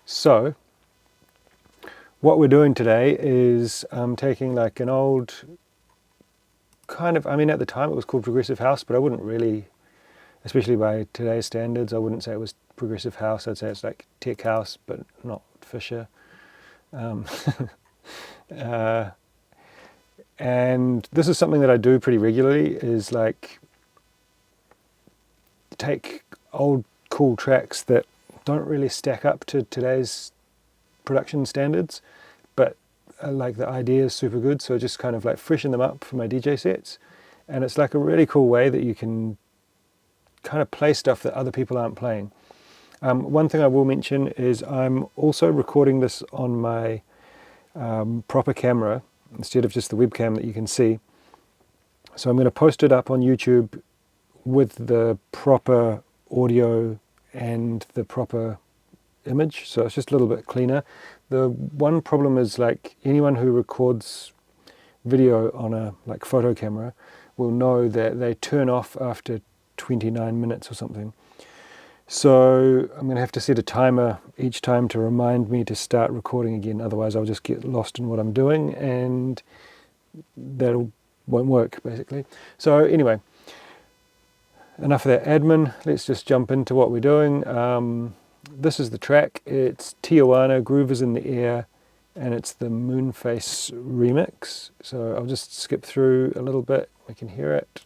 So what we're doing today is taking like an old kind of, I mean at the time it was called Progressive House, but I wouldn't really, especially by today's standards, I wouldn't say it was Progressive House. I'd say it's like Tech House, but not Fisher. And this is something that I do pretty regularly, is like take old cool tracks that don't really stack up to today's production standards, but like the idea is super good, so just kind of like freshen them up for my DJ sets. And it's like a really cool way that you can kind of play stuff that other people aren't playing. One thing I will mention is I'm also recording this on my proper camera instead of just the webcam that you can see. So I'm going to post it up on YouTube with the proper audio and the proper image, so it's just a little bit cleaner. The one problem is, like, anyone who records video on a like photo camera will know that they turn off after 29 minutes or something. So I'm going to have to set a timer each time to remind me to start recording again, otherwise I'll just get lost in what I'm doing and that won't work basically. So anyway, enough of that admin, let's just jump into what we're doing. This is the track, it's Tijuana, Groove is in the Air, and it's the Moonface remix. So I'll just skip through a little bit, we can hear it.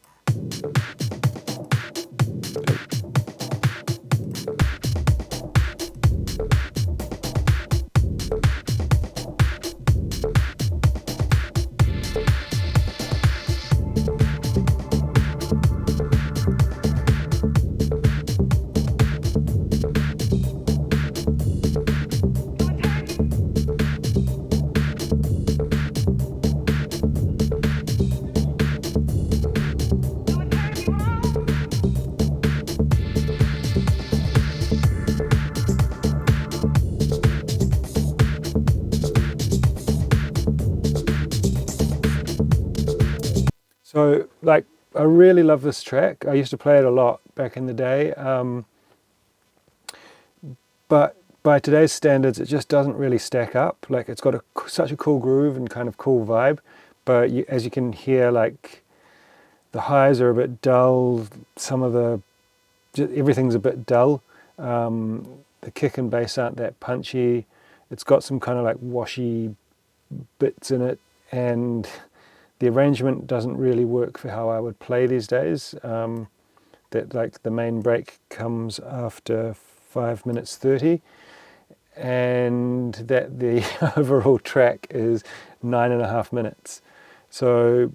So, like, I really love this track. I used to play it a lot back in the day, but by today's standards, it just doesn't really stack up. Like, it's got such a cool groove and kind of cool vibe, but as you can hear, like, the highs are a bit dull. Everything's a bit dull. The kick and bass aren't that punchy. It's got some kind of like washy bits in it, and the arrangement doesn't really work for how I would play these days. That like the main break comes after 5 minutes 30, and that the overall track is 9.5 minutes. So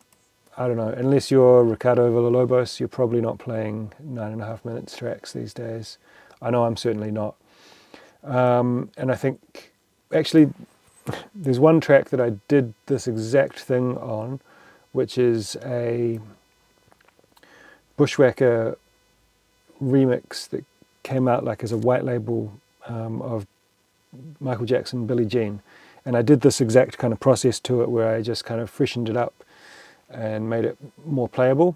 I don't know, unless you're Ricardo Villalobos, you're probably not playing 9.5 minutes tracks these days. I know I'm certainly not. And I think actually there's one track that I did this exact thing on, which is a Bushwhacker remix that came out like as a white label of Michael Jackson, Billie Jean. And I did this exact kind of process to it where I just kind of freshened it up and made it more playable.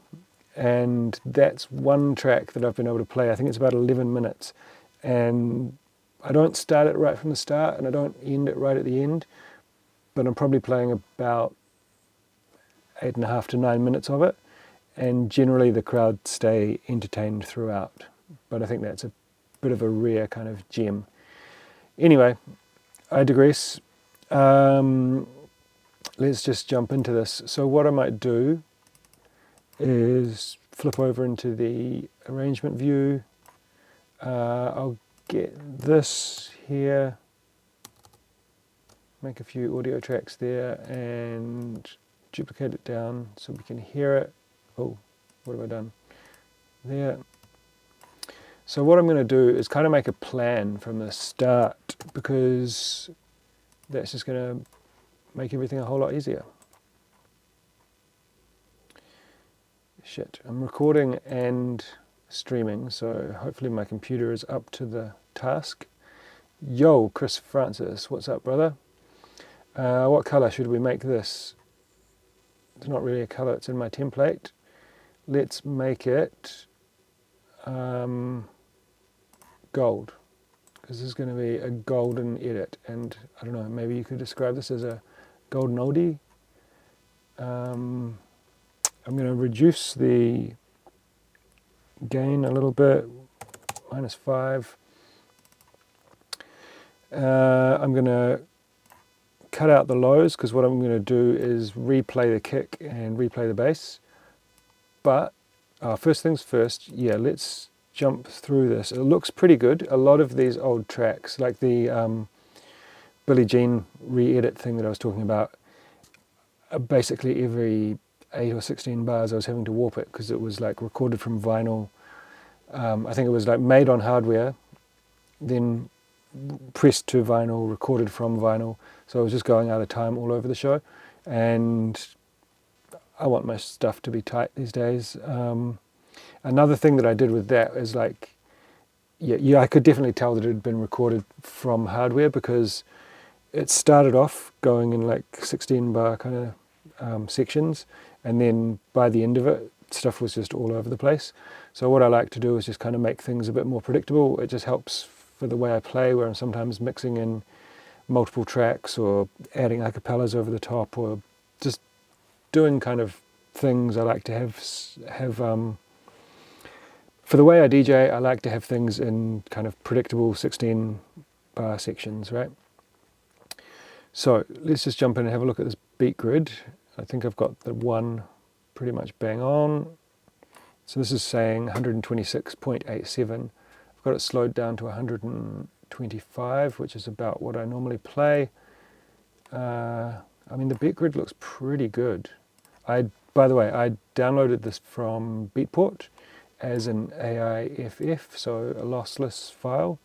And that's one track that I've been able to play. I think it's about 11 minutes. And I don't start it right from the start and I don't end it right at the end, but I'm probably playing about 8.5 to 9 minutes of it, and generally the crowd stay entertained throughout. But I think that's a bit of a rare kind of gem. Anyway, I digress. Let's just jump into this. So what I might do is flip over into the arrangement view. I'll get this here, make a few audio tracks there, and duplicate it down so we can hear it. Oh, what have I done? There. So what I'm going to do is kind of make a plan from the start, because that's just going to make everything a whole lot easier. Shit, I'm recording and streaming, so hopefully my computer is up to the task. Yo, Chris Francis, what's up, brother? What color should we make this? It's not really a color, it's in my template. Let's make it gold, because this is going to be a golden edit, and I don't know, maybe you could describe this as a golden oldie. I'm going to reduce the gain a little bit, -5. I'm going to cut out the lows, because what I'm going to do is replay the kick and replay the bass. But first things first, yeah, let's jump through this. It looks pretty good. A lot of these old tracks, like the Billie Jean re-edit thing that I was talking about, basically every 8 or 16 bars I was having to warp it, because it was like recorded from vinyl. I think it was like made on hardware, then pressed to vinyl, recorded from vinyl. So I was just going out of time all over the show, and I want my stuff to be tight these days. Another thing that I did with that is like, yeah, I could definitely tell that it had been recorded from hardware, because it started off going in like 16 bar kind of sections, and then by the end of it, stuff was just all over the place. So what I like to do is just kind of make things a bit more predictable. It just helps for the way I play, where I'm sometimes mixing in multiple tracks or adding acapellas over the top, or just doing kind of things I like to have for the way I DJ, I like to have things in kind of predictable 16 bar sections, right? So let's just jump in and have a look at this beat grid. I think I've got the one pretty much bang on. So this is saying 126.87. I've got it slowed down to 125, which is about what I normally play. I mean, the beat grid looks pretty good. By the way, I downloaded this from Beatport as an AIFF, so a lossless file.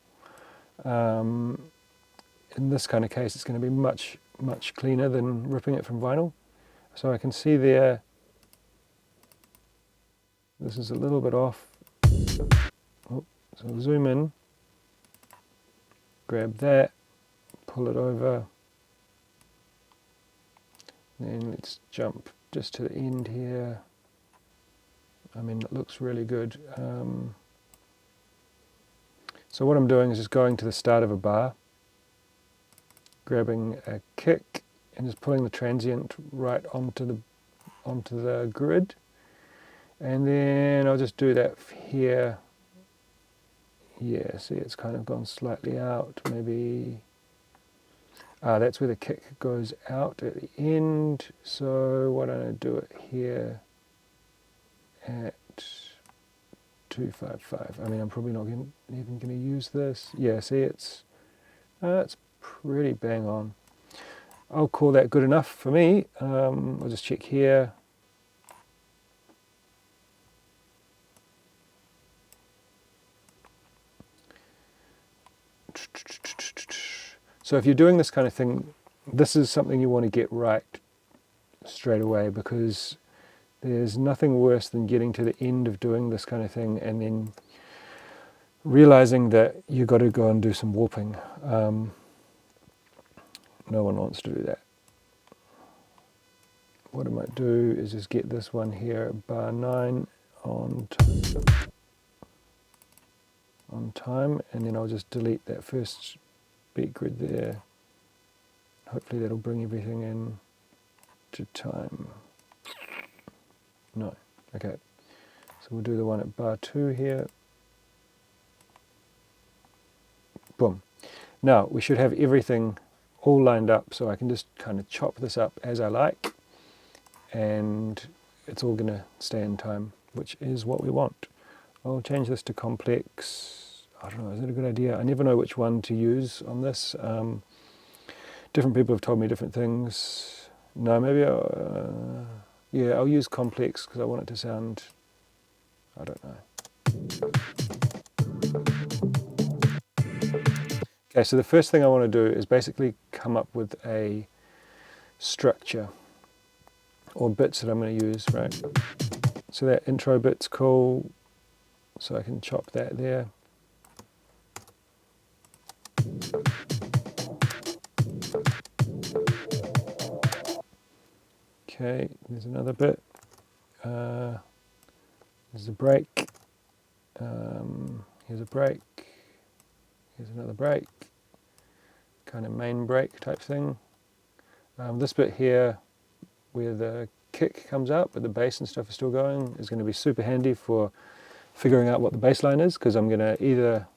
In this kind of case, it's going to be much, much cleaner than ripping it from vinyl. So I can see there, this is a little bit off. Oh, so I'll zoom in, grab that, pull it over. Then let's jump just to the end here. I mean, it looks really good. So what I'm doing is just going to the start of a bar, grabbing a kick, and just pulling the transient right onto the grid. And then I'll just do that here. Yeah, see, it's kind of gone slightly out, maybe. That's where the kick goes out at the end. So why don't I do it here at 255. I mean, I'm probably not even going to use this. Yeah, see, it's pretty bang on. I'll call that good enough for me. I'll just check here. So if you're doing this kind of thing, this is something you want to get right straight away, because there's nothing worse than getting to the end of doing this kind of thing and then realizing that you've got to go and do some warping. No one wants to do that. What I might do is just get this one here at bar 9 on time, and then I'll just delete that first beat grid there. Hopefully that'll bring everything in to time. No. Okay. So we'll do the one at bar 2 here. Boom. Now we should have everything all lined up, so I can just kind of chop this up as I like, and it's all going to stay in time, which is what we want. I'll change this to complex. I don't know, is it a good idea? I never know which one to use on this. Different people have told me different things. No, maybe I'll use complex because I want it to sound, I don't know. Okay, so the first thing I want to do is basically come up with a structure or bits that I'm going to use, right? So that intro bit's cool, so I can chop that there. Okay, there's another bit. There's a break. Here's a break. Here's another break, kind of main break type thing. This bit here, where the kick comes out but the bass and stuff is still going, is going to be super handy for figuring out what the bass line is, because I'm going to either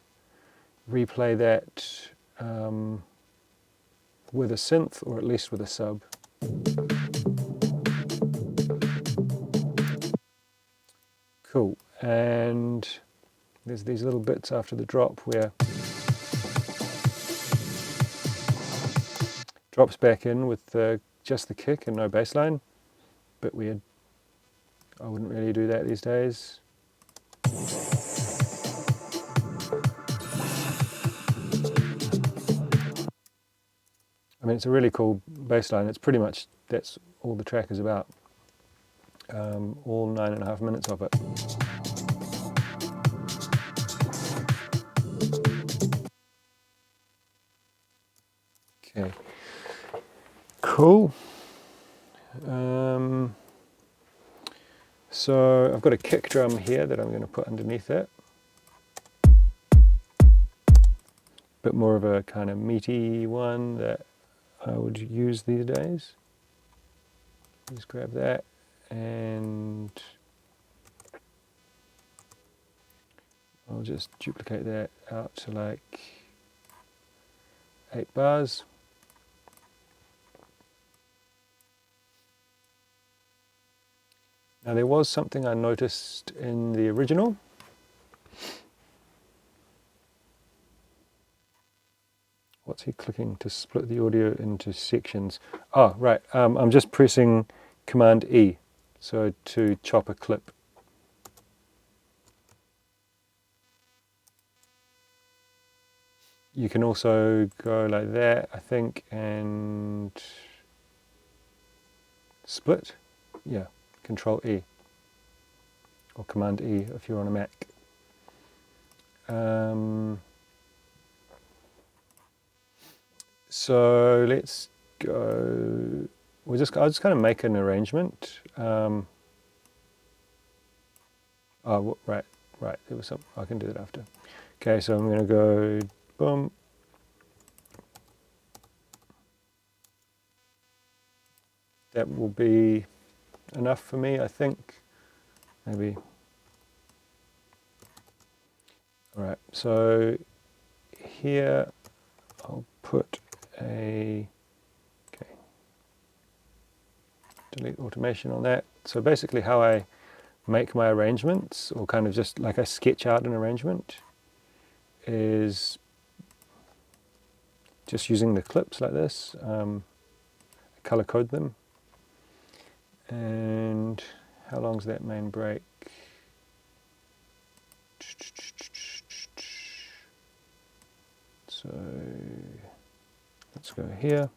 replay that with a synth or at least with a sub. Cool, and there's these little bits after the drop where drops back in with just the kick and no bass line. Bit weird. I wouldn't really do that these days. I mean, it's a really cool bass line. It's pretty much, that's all the track is about. All 9.5 minutes of it. Okay. Cool. So I've got a kick drum here that I'm going to put underneath it. Bit more of a kind of meaty one that I would use these days. Just grab that and I'll just duplicate that out to like 8 bars. Now there was something I noticed in the original. What's he clicking to split the audio into sections? Oh, right, I'm just pressing Command E, so to chop a clip. You can also go like that, I think, and split. Yeah, Control E, or Command E if you're on a Mac. So let's go. I'll just kind of make an arrangement. Oh, right. There was some. I can do that after. Okay, so I'm going to go boom. That will be enough for me, I think. Maybe. All right. So here I'll put a. Okay. Delete automation on that. So basically, how I make my arrangements, or kind of just like I sketch out an arrangement, is just using the clips like this. Color code them. And how long's that main break? So let's go here.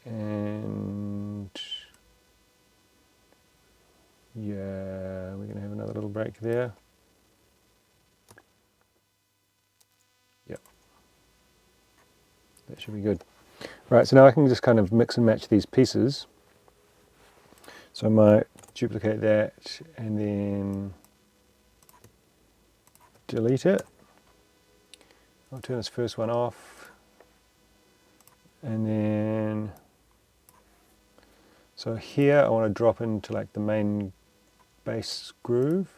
And yeah, we're going to have another little break there. Yep. That should be good. Right, so now I can just kind of mix and match these pieces. So I might duplicate that and then delete it. I'll turn this first one off. And then, so here I want to drop into like the main bass groove.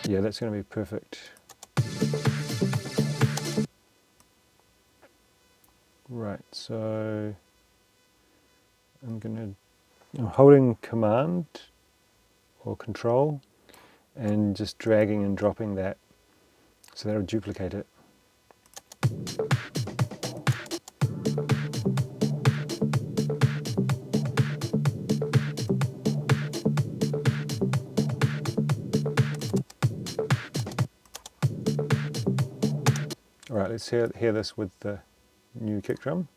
Yeah, that's going to be perfect. Right, so I'm holding Command or Control and just dragging and dropping that, so that'll duplicate it. All right, let's hear this with the new kick drum.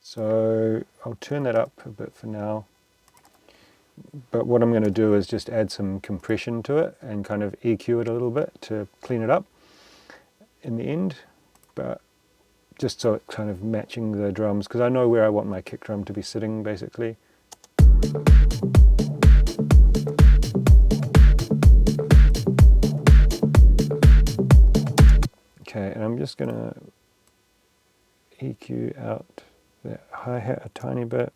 So I'll turn that up a bit for now. but what I'm going to do is just add some compression to it and kind of EQ it a little bit to clean it up in the end, but just so it's kind of matching the drums, because I know where I want my kick drum to be sitting basically. Okay, and I'm just going to EQ out that hi-hat a tiny bit.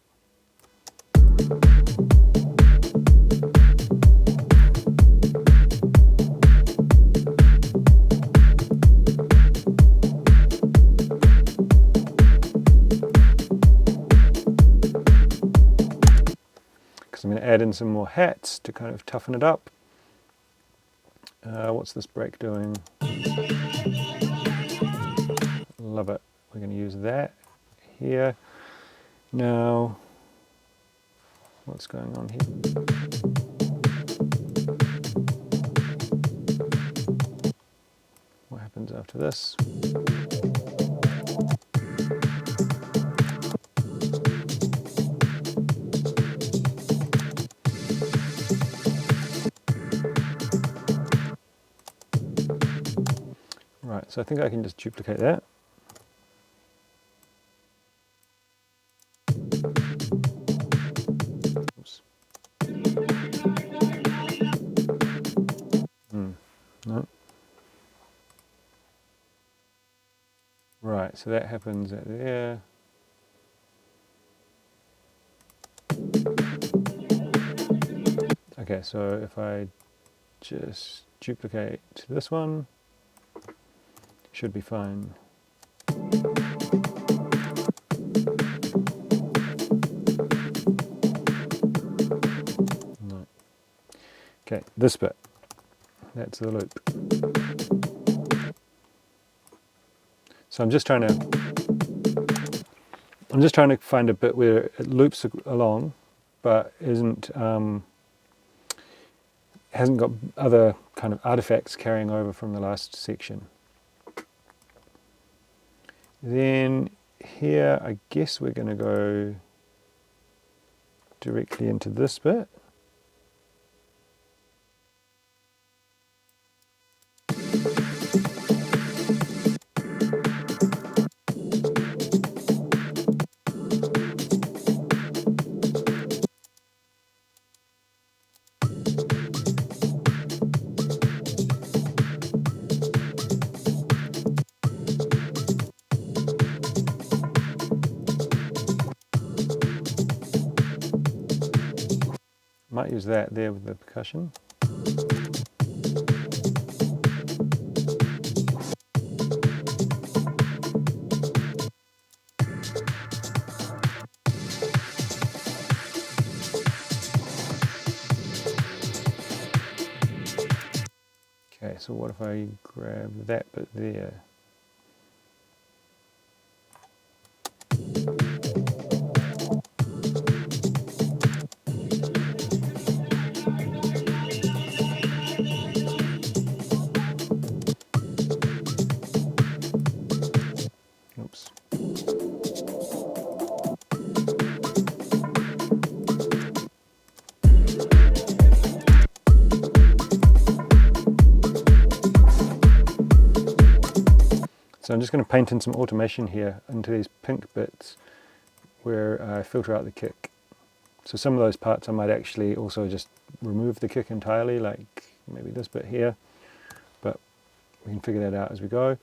Because I'm going to add in some more hats to kind of toughen it up. What's this break doing? Love it. We're going to use that here. Now, what's going on here? What happens after this? Right, so I think I can just duplicate that. Oops. No. Right, so that happens at there. Okay, so if I just duplicate this one, should be fine. No. Okay, this bit, that's the loop. So I'm just trying to find a bit where it loops along, but hasn't got other kind of artifacts carrying over from the last section. Then here, I guess we're going to go directly into this bit. Might use that there with the percussion. Okay, so what if I grab that bit there? Oops. So I'm just going to paint in some automation here into these pink bits where I filter out the kick. So some of those parts I might actually also just remove the kick entirely, like maybe this bit here, but we can figure that out as we go.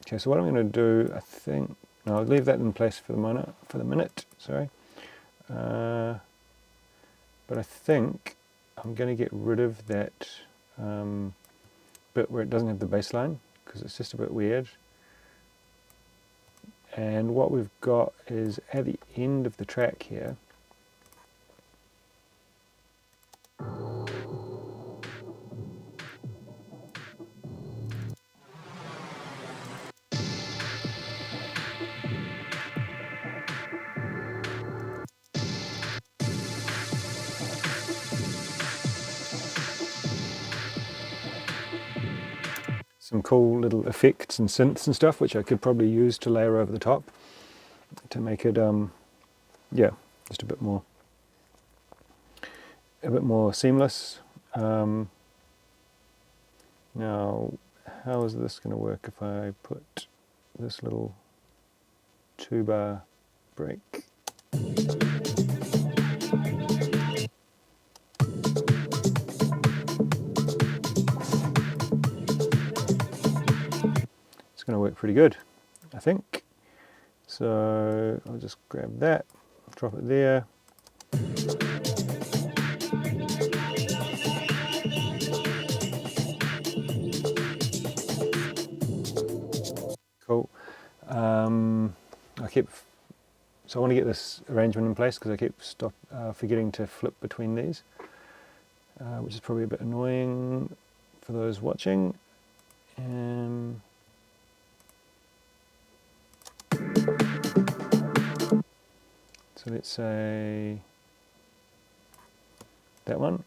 Okay, so what I'm going to do, I think, no, I'll leave that in place for the minute, sorry. But I think I'm going to get rid of that bit where it doesn't have the bass line, because it's just a bit weird. And what we've got is at the end of the track here, some cool little effects and synths and stuff, which I could probably use to layer over the top to make it, yeah, just a bit more seamless. Now, how is this going to work if I put this little 2-bar break? It's going to work pretty good, I think. So I'll just grab that, drop it there. Cool. So I want to get this arrangement in place because I keep forgetting to flip between these, which is probably a bit annoying for those watching. So let's say that one.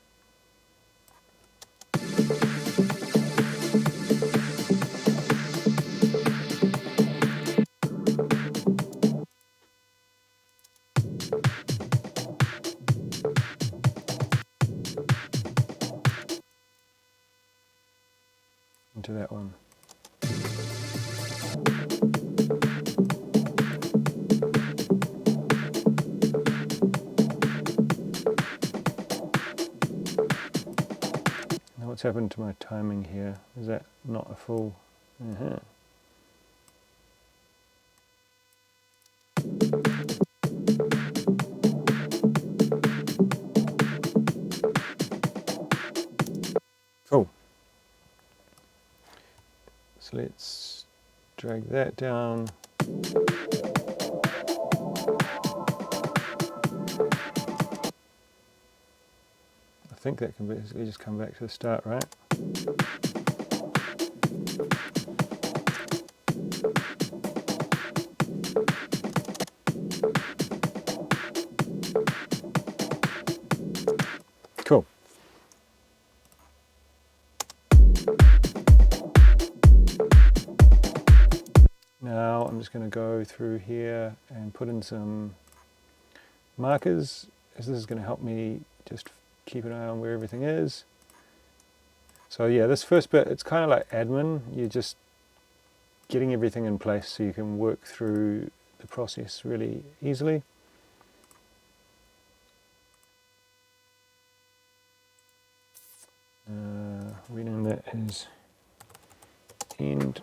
Into that one. Now what's happened to my timing here? Is that not a full? Cool. So let's drag that down. I think that can basically just come back to the start, right? Cool. Now I'm just going to go through here and put in some markers, as this is going to help me just keep an eye on where everything is. So yeah, this first bit, it's kind of like admin. You're just getting everything in place so you can work through the process really easily. Rename that as end.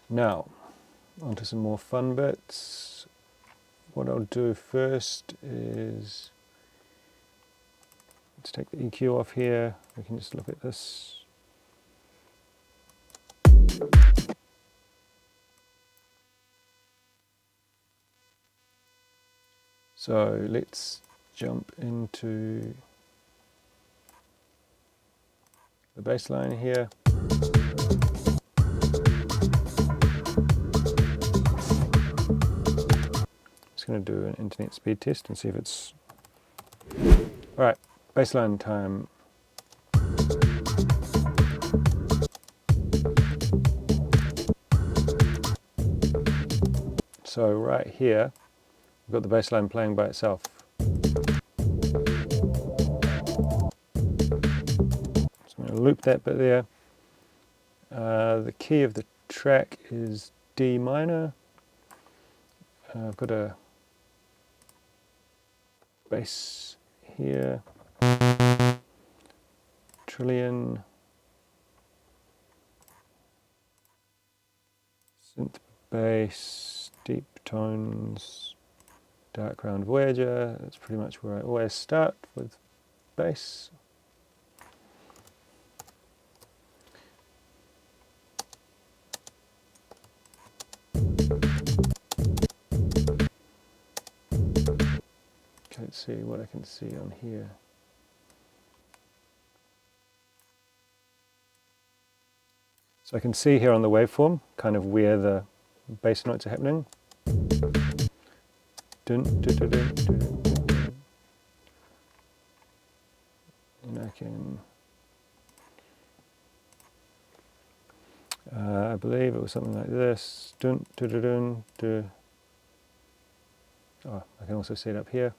Now, onto some more fun bits. What I'll do first is, let's take the EQ off here. We can just look at this. So let's jump into the bass line here. Going to do an internet speed test and see if it's all right. Baseline time. So right here we've got the bass line playing by itself. So I'm going to loop that bit there. The key of the track is D minor. I've got a bass here, trillion, synth bass, deep tones, dark ground Voyager. That's pretty much where I always start with bass. Let's see what I can see on here. So I can see here on the waveform kind of where the bass notes are happening. Dun, dun, dun, dun, dun, dun, dun. And I can I believe it was something like this. Dun, dun, dun, dun, dun. Oh, I can also see it up here.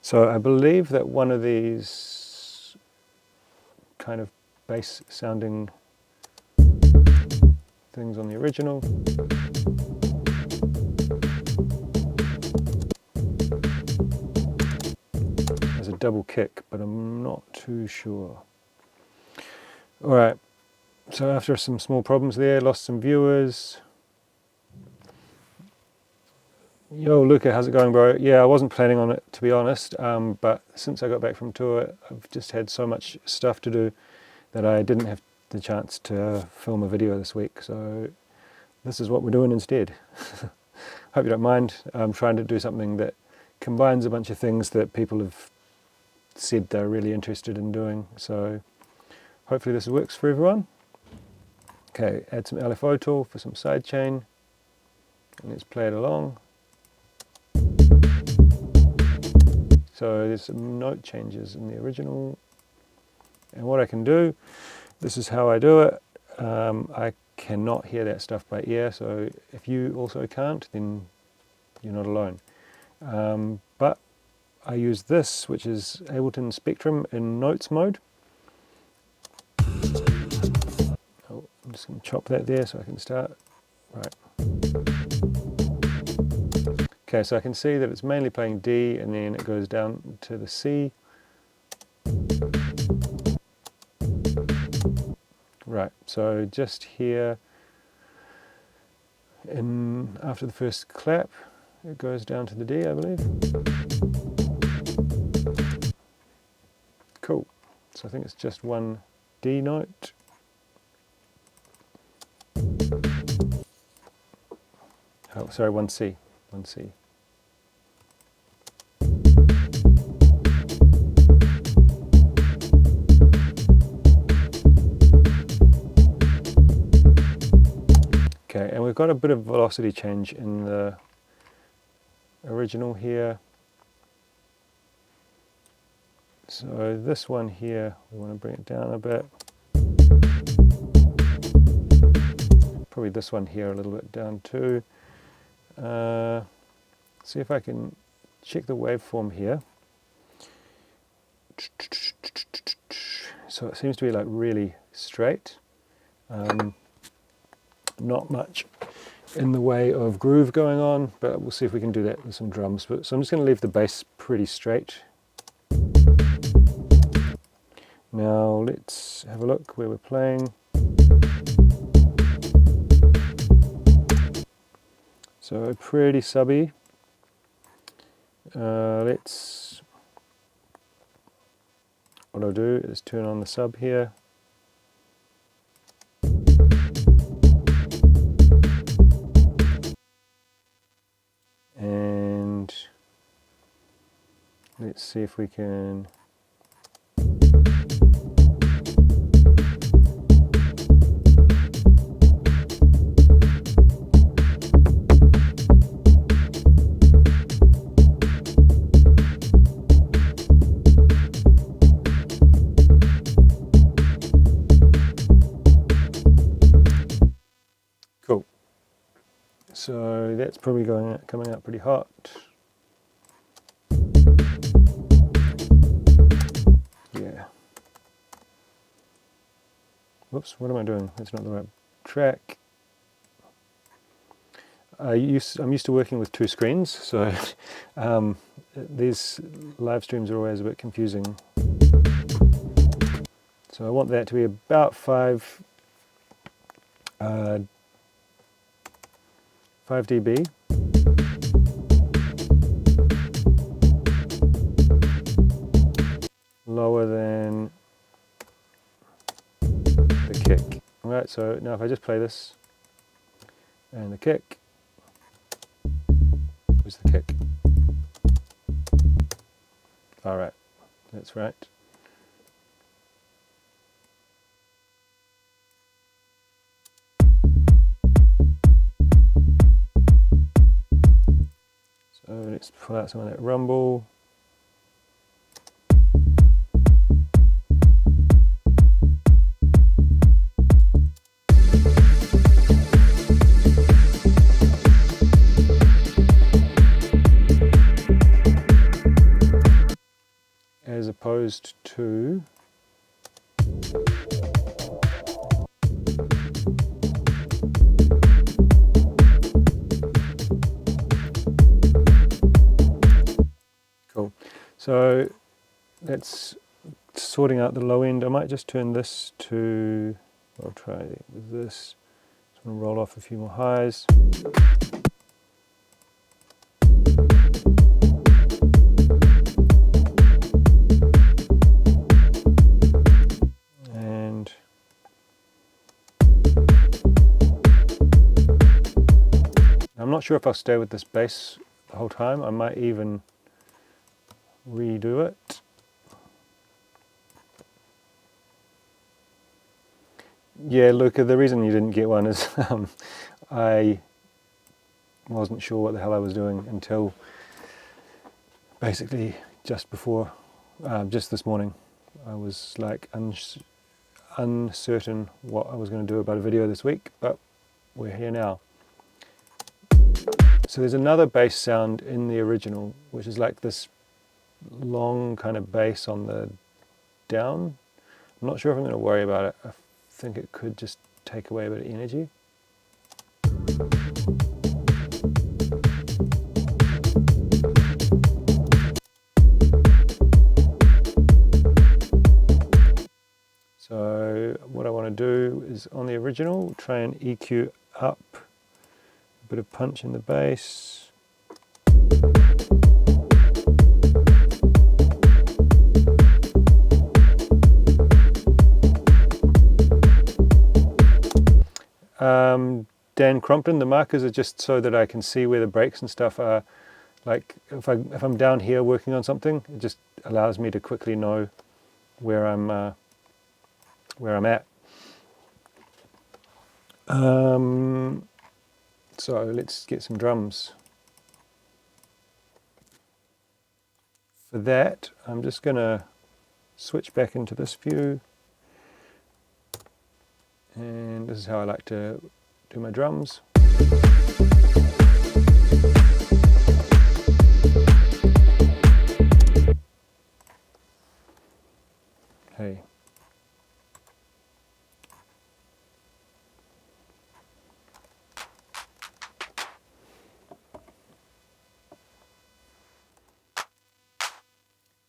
So I believe that one of these kind of bass sounding things on the original has a double kick, but I'm not too sure. Alright, so after some small problems there, lost some viewers. Yo, Luca, how's it going, bro? Yeah, I wasn't planning on it, to be honest, but since I got back from tour, I've just had so much stuff to do that I didn't have the chance to film a video this week, so this is what we're doing instead. Hope you don't mind. I'm trying to do something that combines a bunch of things that people have said they're really interested in doing, so hopefully this works for everyone. Okay, add some LFO tool for some sidechain, and let's play it along. So there's some note changes in the original, and what I can do, this is how I do it. I cannot hear that stuff by ear, so if you also can't, then you're not alone. But I use this, which is Ableton Spectrum in notes mode. Oh, I'm just going to chop that there so I can start. Right. Okay, so I can see that it's mainly playing D and then it goes down to the C. Right, so just here, after the first clap, it goes down to the D, I believe. Cool, so I think it's just one D note. Oh, sorry, one C, one C. Okay, and we've got a bit of velocity change in the original here. So this one here, we want to bring it down a bit. Probably this one here a little bit down too. See if I can check the waveform here. So it seems to be like really straight. Not much in the way of groove going on, but we'll see if we can do that with some drums. So I'm just going to leave the bass pretty straight. Now let's have a look where we're playing. So pretty subby. What I'll do is turn on the sub here. And let's see if we can cool. So that's probably coming out pretty hot. Yeah. Whoops, what am I doing? That's not the right track. I'm used to working with two screens, so these live streams are always a bit confusing. So I want that to be about 5 dB. Lower than Right, so now if I just play this and the kick, where's the kick? All right, that's right. So let's pull out some of that rumble. As opposed to cool. So that's sorting out the low end. I might just turn this to, I'll try with this. Just want to roll off a few more highs. I'm not sure if I'll stay with this bass the whole time. I might even redo it. Yeah, Luca, the reason you didn't get one is I wasn't sure what the hell I was doing until basically just before, just this morning. I was like uncertain what I was going to do about a video this week, but we're here now. So there's another bass sound in the original, which is like this long kind of bass on the down. I'm not sure if I'm going to worry about it. I think it could just take away a bit of energy. So what I want to do is on the original, try and EQ up. Bit of punch in the bass. Dan Crompton, the markers are just so that I can see where the breaks and stuff are. Like if I'm down here working on something, it just allows me to quickly know where I'm at. So let's get some drums. For that, I'm just going to switch back into this view. And this is how I like to do my drums. Hey.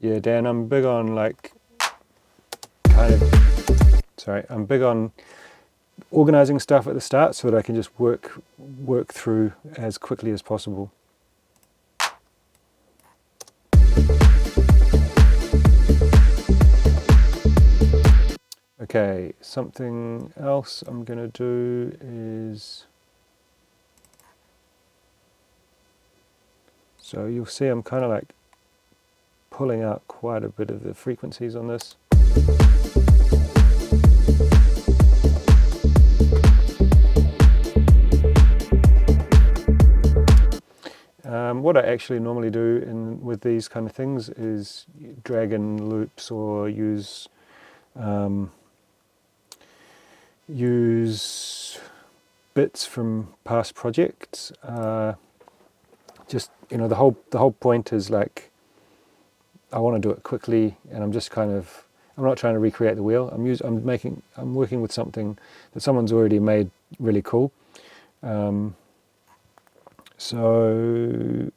Yeah, Dan, I'm big on I'm big on organizing stuff at the start so that I can just work through as quickly as possible. Okay, something else I'm going to do is, so you'll see I'm kind of like pulling out quite a bit of the frequencies on this. What I actually normally do with these kind of things is drag in loops or use bits from past projects. Just, you know, the whole point is like, I want to do it quickly, and I'm just kind of, I'm not trying to recreate the wheel. I'm working with something that someone's already made really cool. So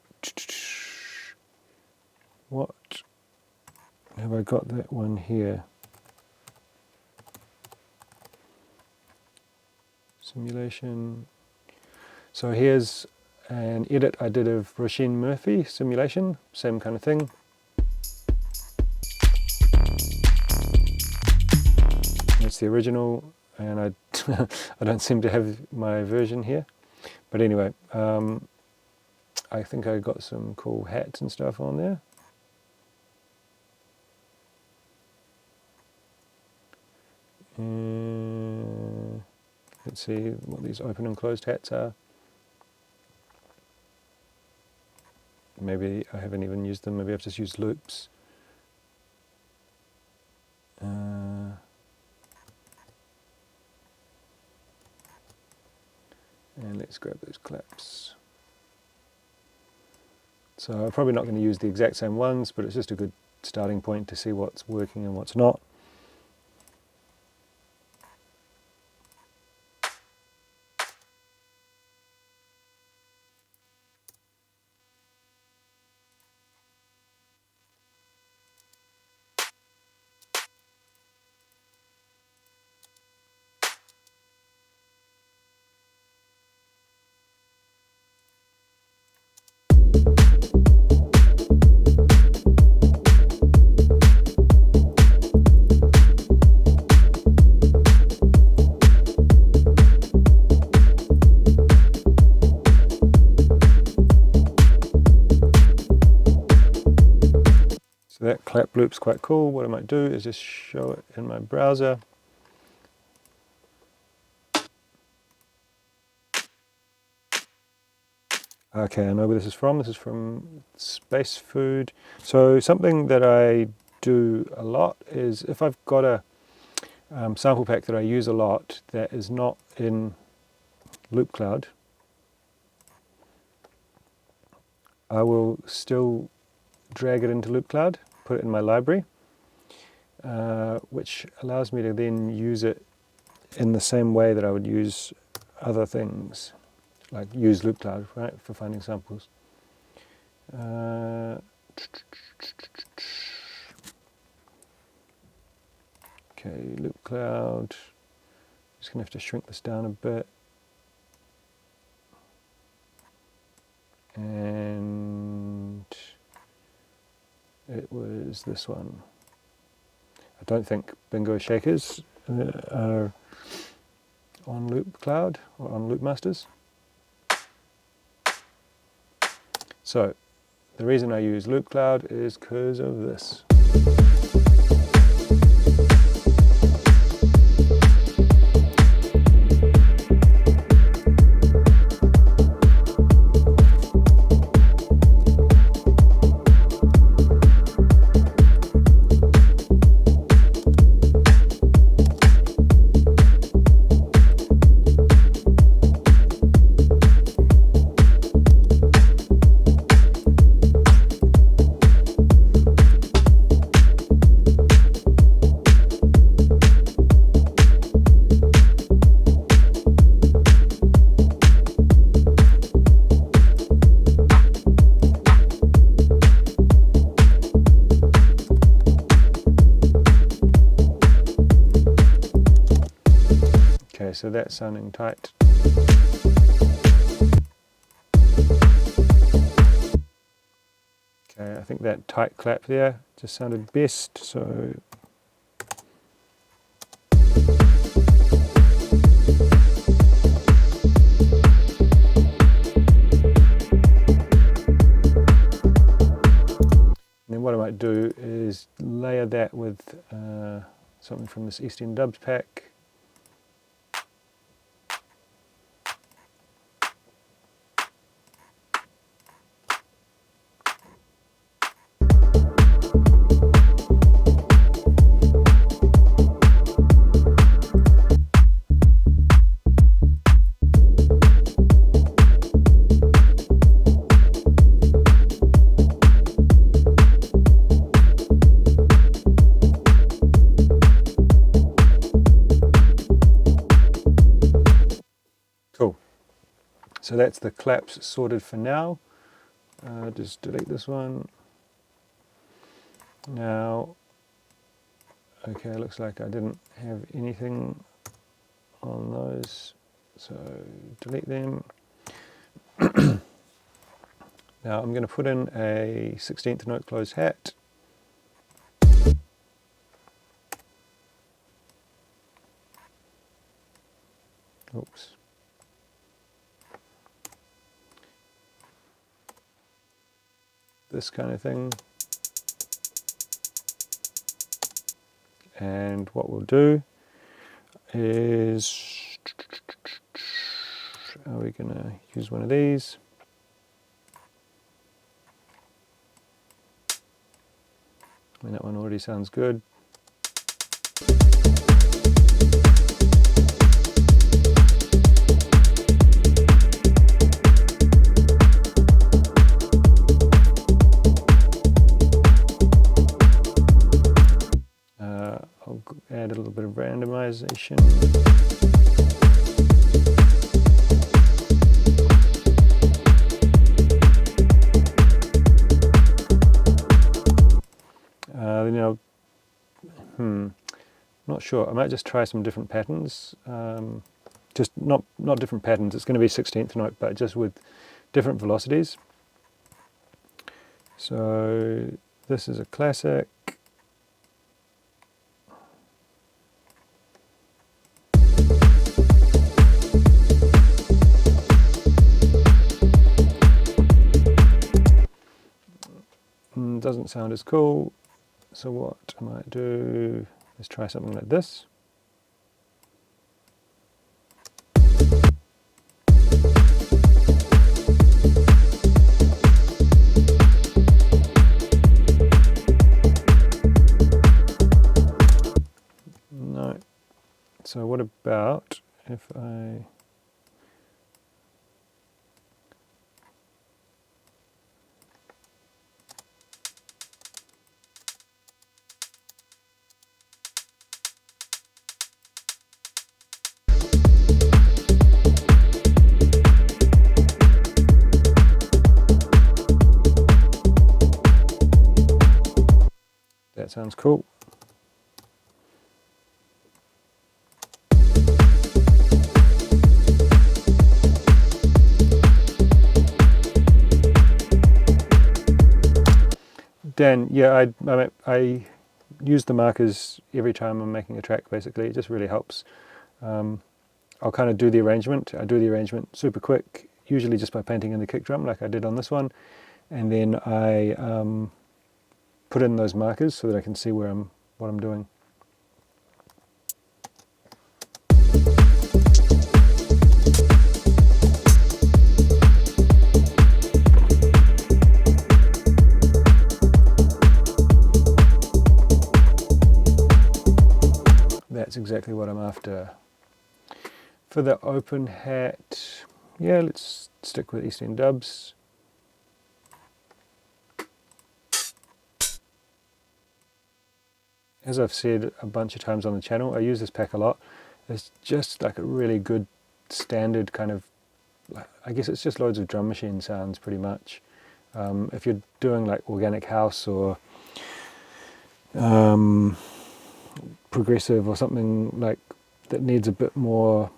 what have I got? That one here. Simulation. So here's an edit I did of Roisin Murphy simulation, same kind of thing. That's the original. and I I don't seem to have my version here. But anyway, I think I got some cool hats and stuff on there. Let's see what these open and closed hats are. Maybe I haven't even used them, maybe I've just used loops. And let's grab those claps. So I'm probably not going to use the exact same ones, but it's just a good starting point to see what's working and what's not. So that clap loop's quite cool. What I might do is just show it in my browser. Okay, I know where this is from. This is from Space Food. So something that I do a lot is if I've got a sample pack that I use a lot that is not in Loop Cloud, I will still drag it into Loop Cloud, put it in my library, which allows me to then use it in the same way that I would use other things, like use Loop Cloud, right, for finding samples. Okay, Loop Cloud. Just gonna have to shrink this down a bit. And it was this one. I don't think Bingo Shakers are on Loop Cloud or on Loop Masters. So the reason I use Loop Cloud is because of this. Okay, so that's sounding tight. Okay, I think that tight clap there just sounded best, so then what I might do is layer that with something from this East End Dubs pack. Cool. So that's the claps sorted for now. Just delete this one. Now, okay, looks like I didn't have anything on those, so delete them. Now I'm going to put in a 16th note closed hat. oops. This kind of thing. And what we'll do is, are we going to use one of these? I mean, that one already sounds good. I'll add a little bit of randomization. Not sure. I might just try some different patterns. Just not different patterns. It's going to be 16th note, but just with different velocities. So this is a classic. Doesn't sound as cool. So what I might do, let's try something like this. No. So what about if I... That sounds cool. Then, yeah, I use the markers every time I'm making a track, basically. It just really helps. I'll kind of do the arrangement. I do the arrangement super quick, usually just by painting in the kick drum like I did on this one. And then I put in those markers so that I can see what I'm doing. That's exactly what I'm after. For the open hat, yeah, let's stick with East End dubs. As I've said a bunch of times on the channel, I use this pack a lot. It's just like a really good standard kind of, I guess it's just loads of drum machine sounds pretty much. If you're doing like organic house or progressive or something like that needs a bit more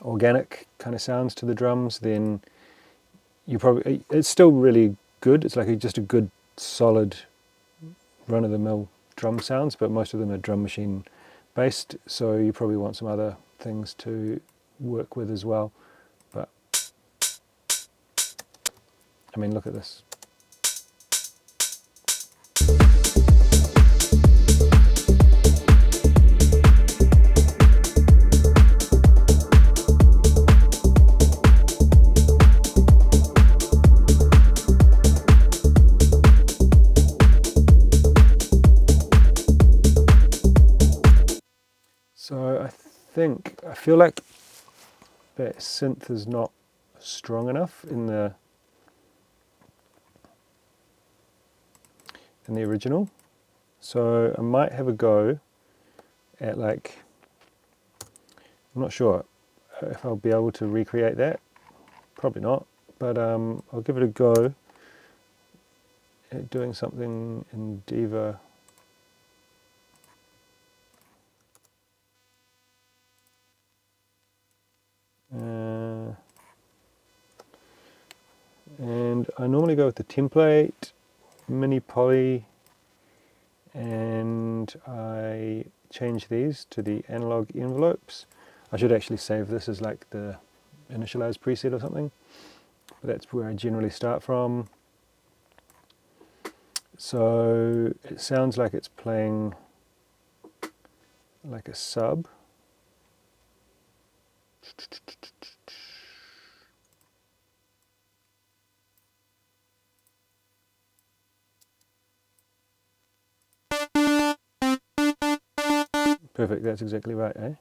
organic kind of sounds to the drums, then you probably, it's still really good. It's like just a good solid run-of-the-mill drum sounds, but most of them are drum machine based, so you probably want some other things to work with as well. But I mean, look at this. So I feel like that synth is not strong enough in the original. So I might have a go at like, I'm not sure if I'll be able to recreate that. Probably not, but I'll give it a go at doing something in Diva. And I normally go with the template, mini poly, and I change these to the analog envelopes. I should actually save this as like the initialized preset or something, but that's where I generally start from. So it sounds like it's playing like a sub. Perfect, that's exactly right, eh?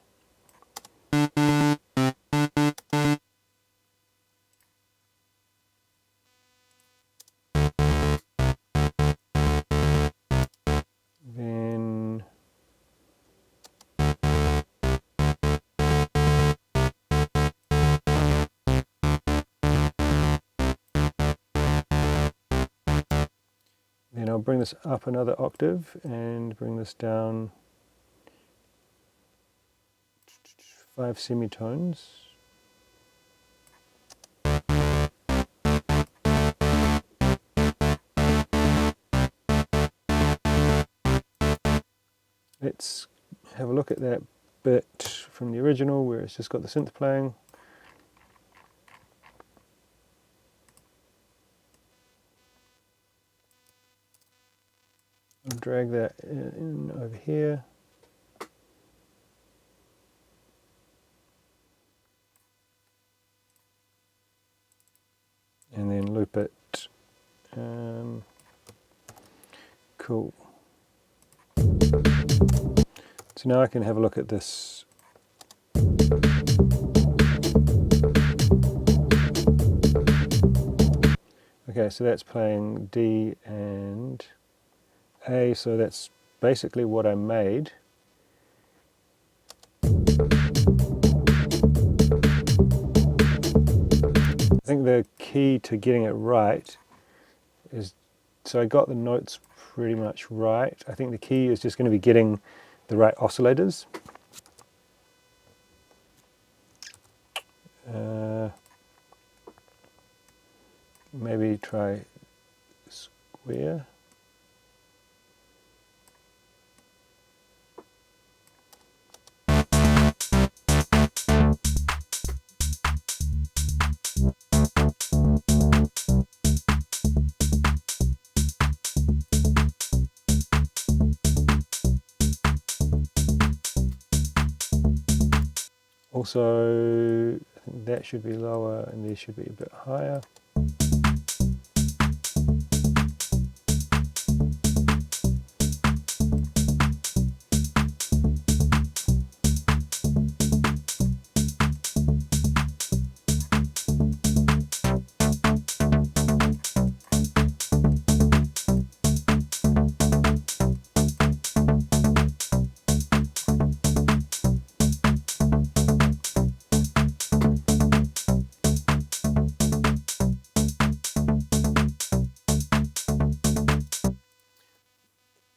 Then I'll bring this up another octave and bring this down 5 semitones. Let's have a look at that bit from the original where it's just got the synth playing. I'll drag that in over here. And then loop it. Cool. So now I can have a look at this. Okay, so that's playing D and A, so that's basically what I made. I think the key to getting it right is, so I got the notes pretty much right. I think the key is just going to be getting the right oscillators. Maybe try square. Also, I think that should be lower and these should be a bit higher.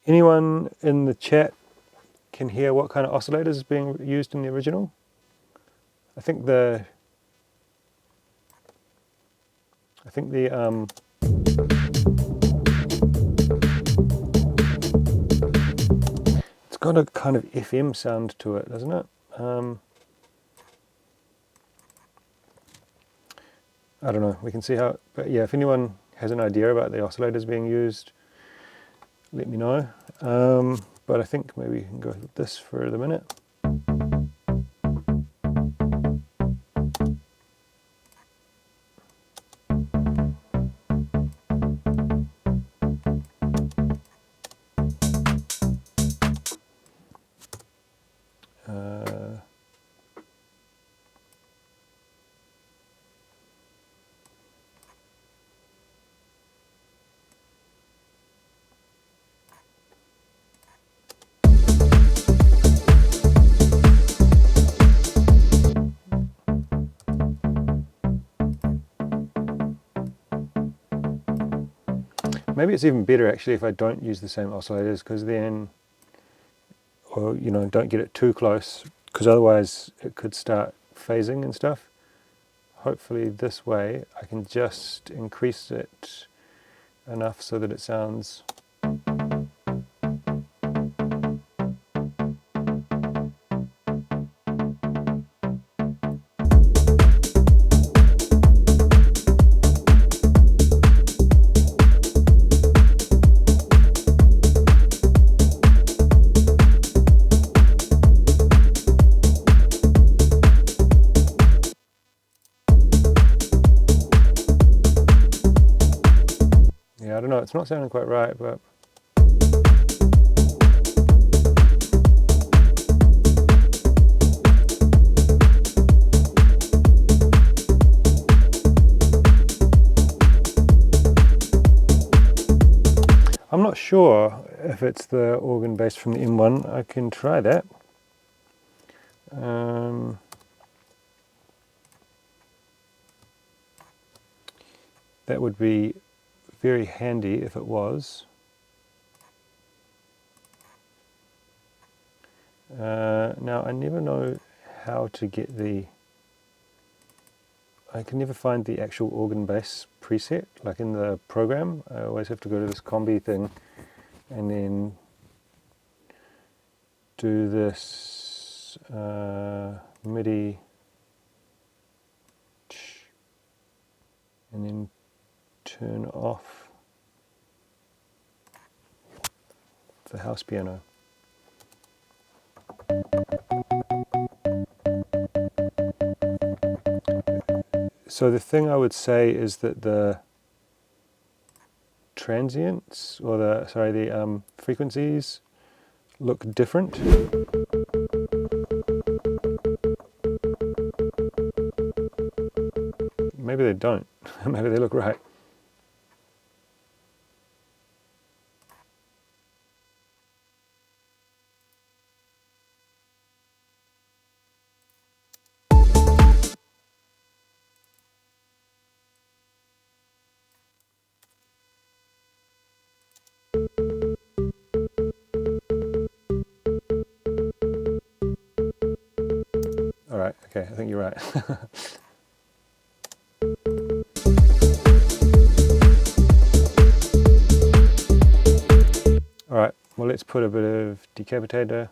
Anyone in the chat can hear what kind of oscillators is being used in the original? I think the it's got a kind of FM sound to it, doesn't it? I don't know, we can see how, but yeah, if anyone has an idea about the oscillators being used, let me know. But I think maybe you can go with this for the minute. Maybe it's even better actually if I don't use the same oscillators, because then, or you know, don't get it too close, because otherwise it could start phasing and stuff. Hopefully this way I can just increase it enough so that it sounds Yeah, I don't know, it's not sounding quite right, but I'm not sure if it's the organ bass from the M1. I can try that. That would be very handy if it was. Now I never know how to get I can never find the actual organ bass preset, like in the program. I always have to go to this combi thing and then do this MIDI and then turn off the house piano. So the thing I would say is that the transients, or the frequencies look different. Maybe they don't. Maybe they look right. Alright, okay, I think you're right. Alright, well let's put a bit of decapitator.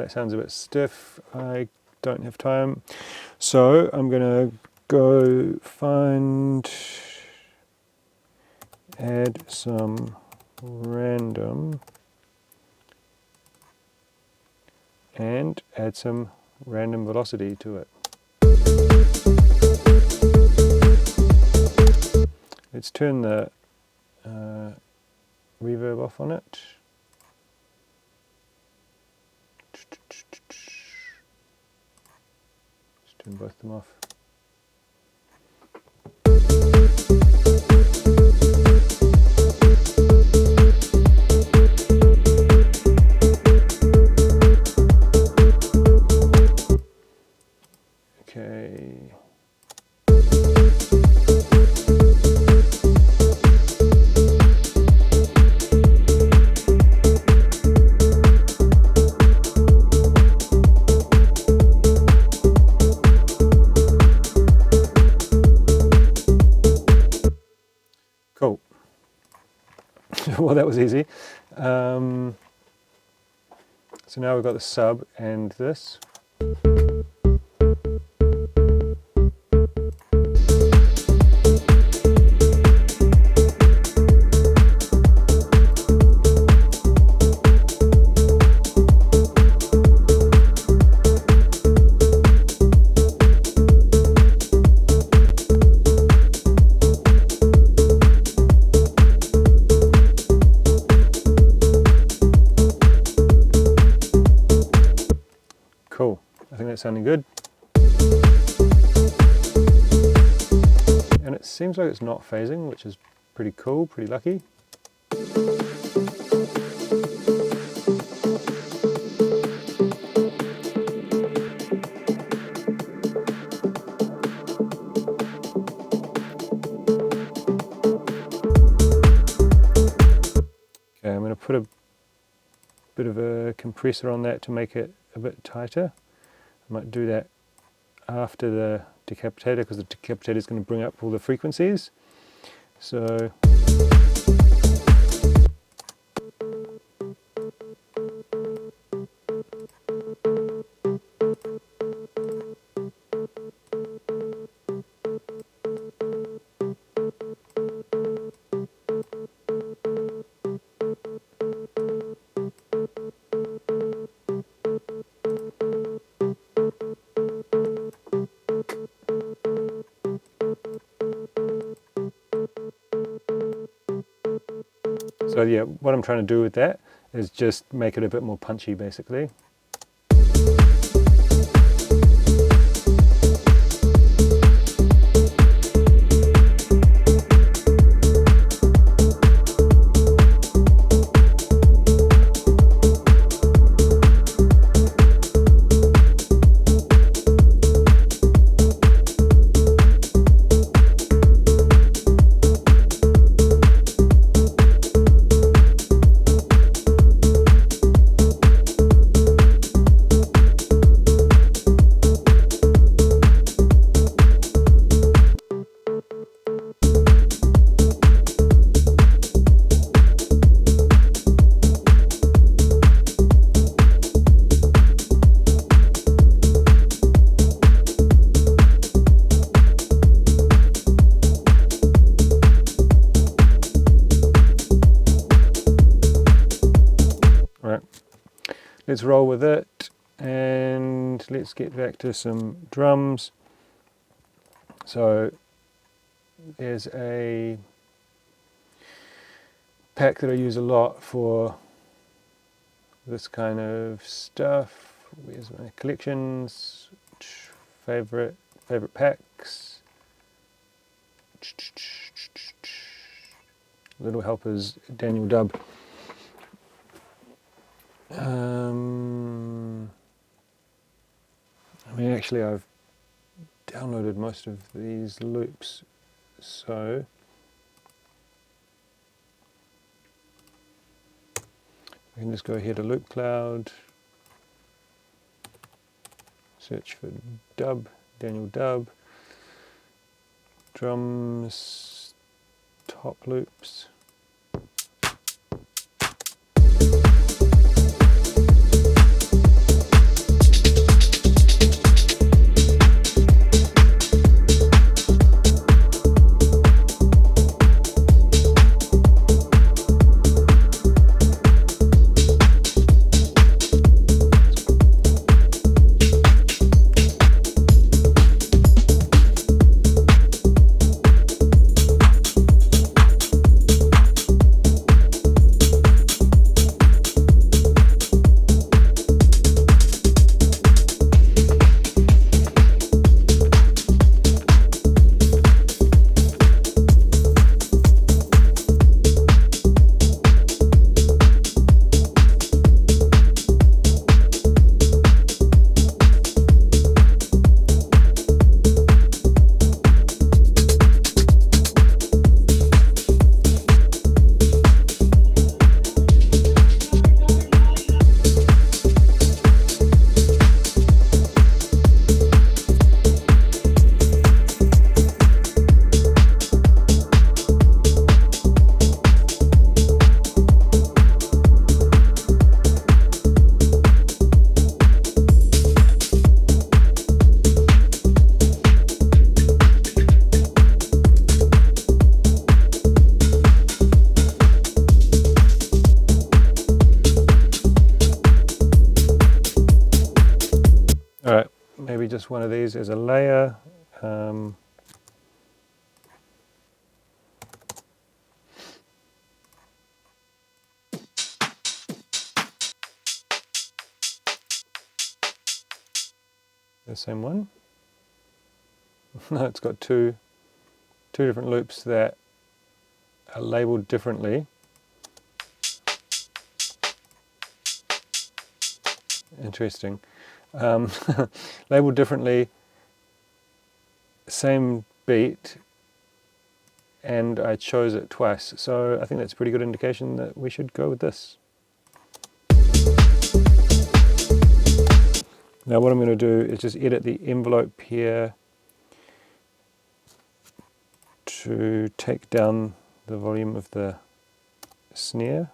Sounds a bit stiff. I don't have time, so I'm gonna go add some random and add some random velocity to it. Let's turn the reverb off on it. Just turn both of them off. Okay. Cool. Well, that was easy. So now we've got the sub and this. Cool, I think that's sounding good. And it seems like it's not phasing, which is pretty cool, pretty lucky. Okay, I'm going to put a bit of a compressor on that to make it a bit tighter. I might do that after the decapitator, because the decapitator is going to bring up all the frequencies. So So yeah, what I'm trying to do with that is just make it a bit more punchy basically. Let's roll with it, and let's get back to some drums. So there's a pack that I use a lot for this kind of stuff. Where's my collections? Favorite packs. Little helpers, Daniel Dub. I mean, actually I've downloaded most of these loops, so I can just go here to Loop Cloud, search for Dub, Daniel Dub, drums, top loops. Alright, maybe just one of these as a layer. The same one. No, it's got two different loops that are labeled differently. Interesting. Labeled differently, same beat, and I chose it twice, so I think that's a pretty good indication that we should go with this. Now what I'm going to do is just edit the envelope here to take down the volume of the snare.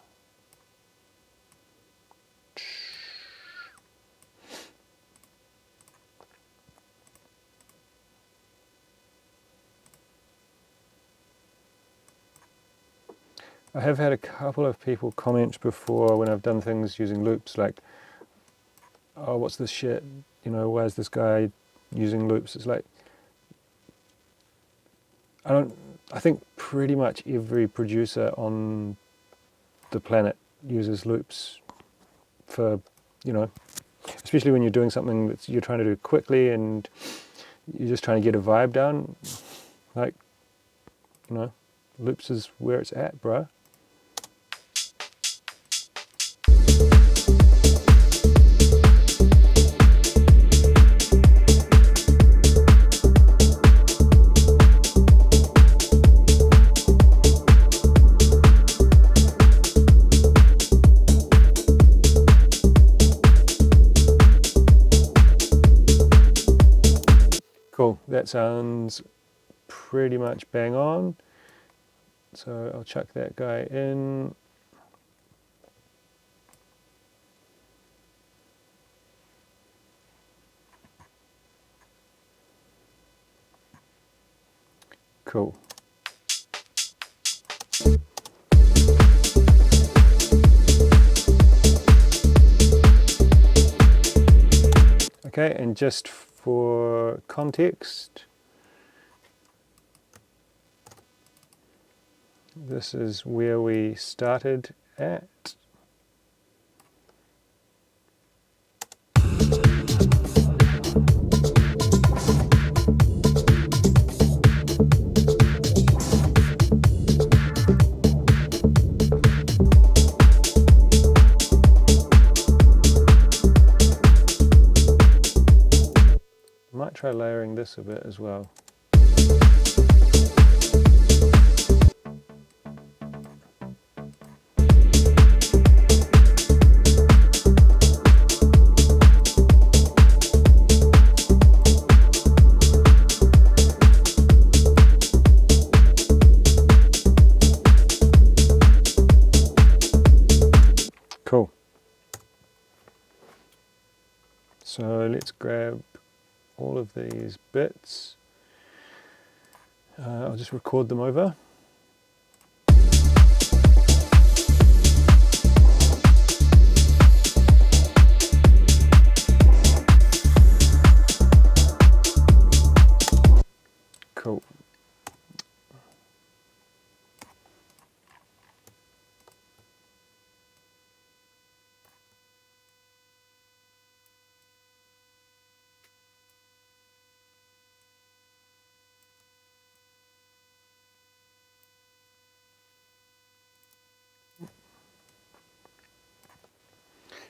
I have had a couple of people comment before when I've done things using loops, like, oh, what's this shit? You know, why is this guy using loops? It's like, I think pretty much every producer on the planet uses loops for, you know, especially when you're doing something that you're trying to do quickly and you're just trying to get a vibe down, like, you know, loops is where it's at, bro. Cool, that sounds pretty much bang on. So I'll chuck that guy in. Cool. Okay, and just for context, this is where we started at. Might try layering this a bit as well. Cool. So let's grab all of these bits. I'll just record them over. Cool.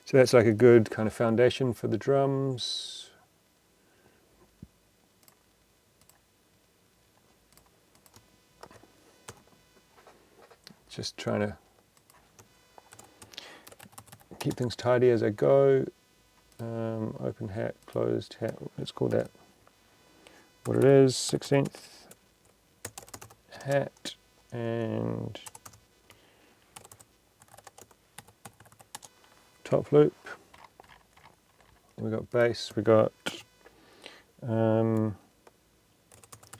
So that's like a good kind of foundation for the drums. Just trying to keep things tidy as I go. Open hat, closed hat, let's call that what it is, 16th hat, and top loop. We got bass, we got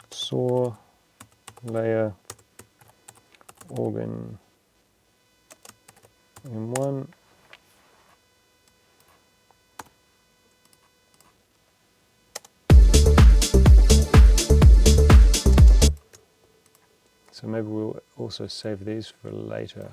saw, layer, organ in one. So maybe we'll also save these for later.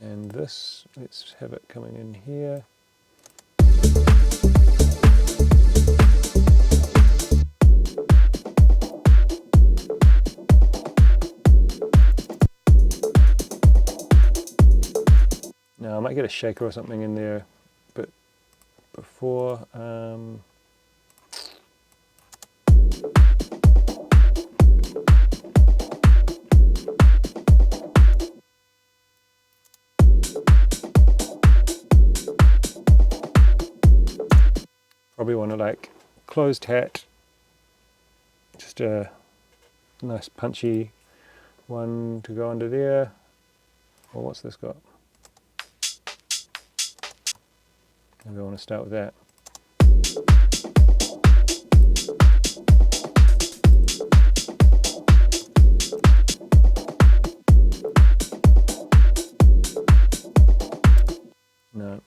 And this, let's have it coming in here. Now I might get a shaker or something in there, but before probably want to like closed hat, just a nice punchy one to go under there. Well, what's this got? Maybe I want to start with that. No.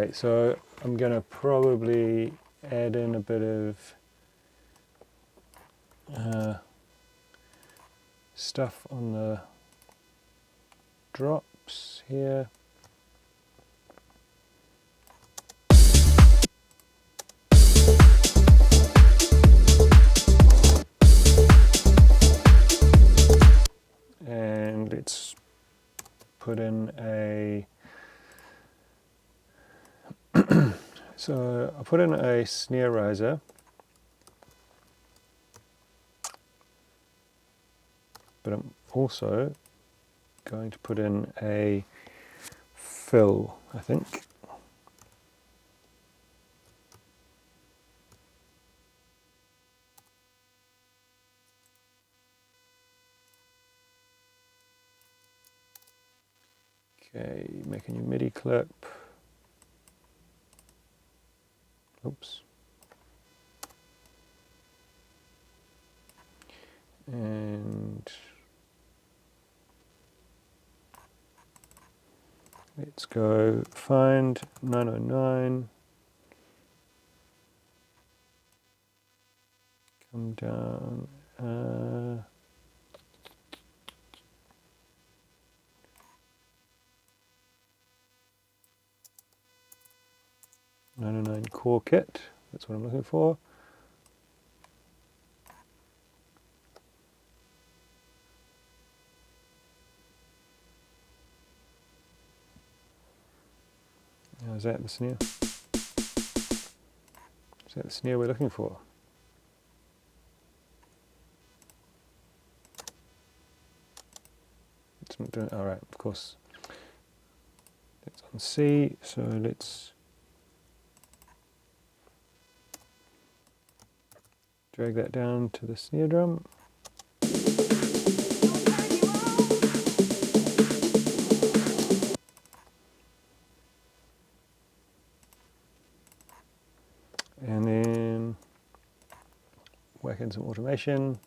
Okay, so I'm going to probably add in a bit of stuff on the drops here. And let's put in a so I'll put in a snare riser, but I'm also going to put in a fill, I think. Okay, make a new MIDI clip. Oops. And let's go find 909. Come down. 909 core kit, that's what I'm looking for. Now, is that the snare? Is that the snare we're looking for? It's not doing, alright, of course. It's on C, so let's drag that down to the snare drum. And then whack in some automation.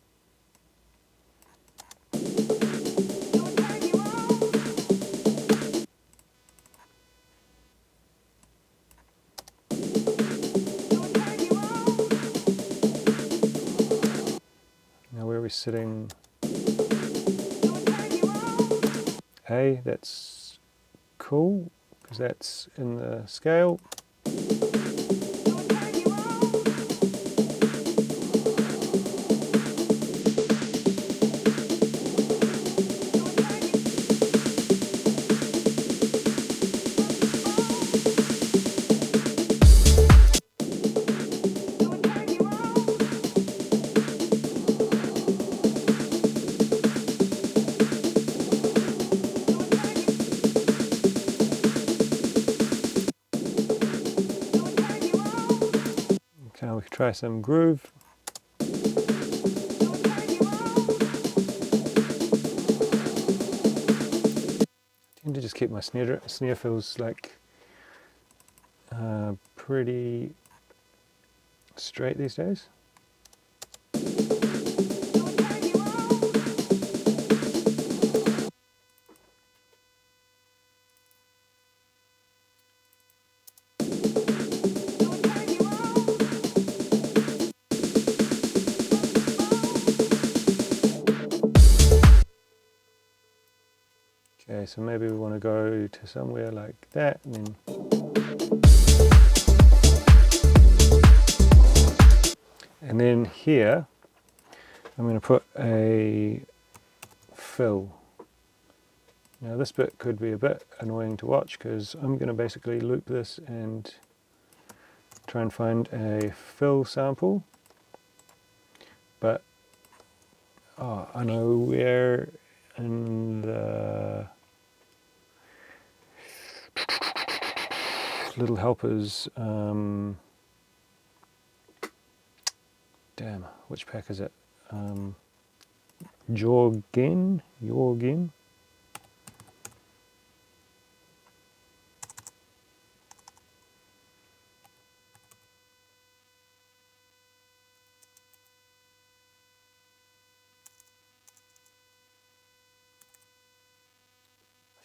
Now where are we sitting? A, that's cool, because that's in the scale. Okay, we can try some groove. I tend to just keep my snare fills like pretty straight these days. Okay, so maybe we want to go to somewhere like that, and then here I'm going to put a fill. Now this bit could be a bit annoying to watch because I'm going to basically loop this and try and find a fill sample, but I know where in the little helpers, damn, which pack is it? Jorgen.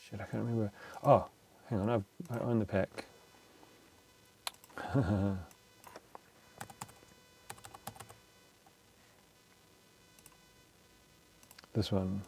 Shit, I can't remember. Oh, hang on, I own the pack. This one.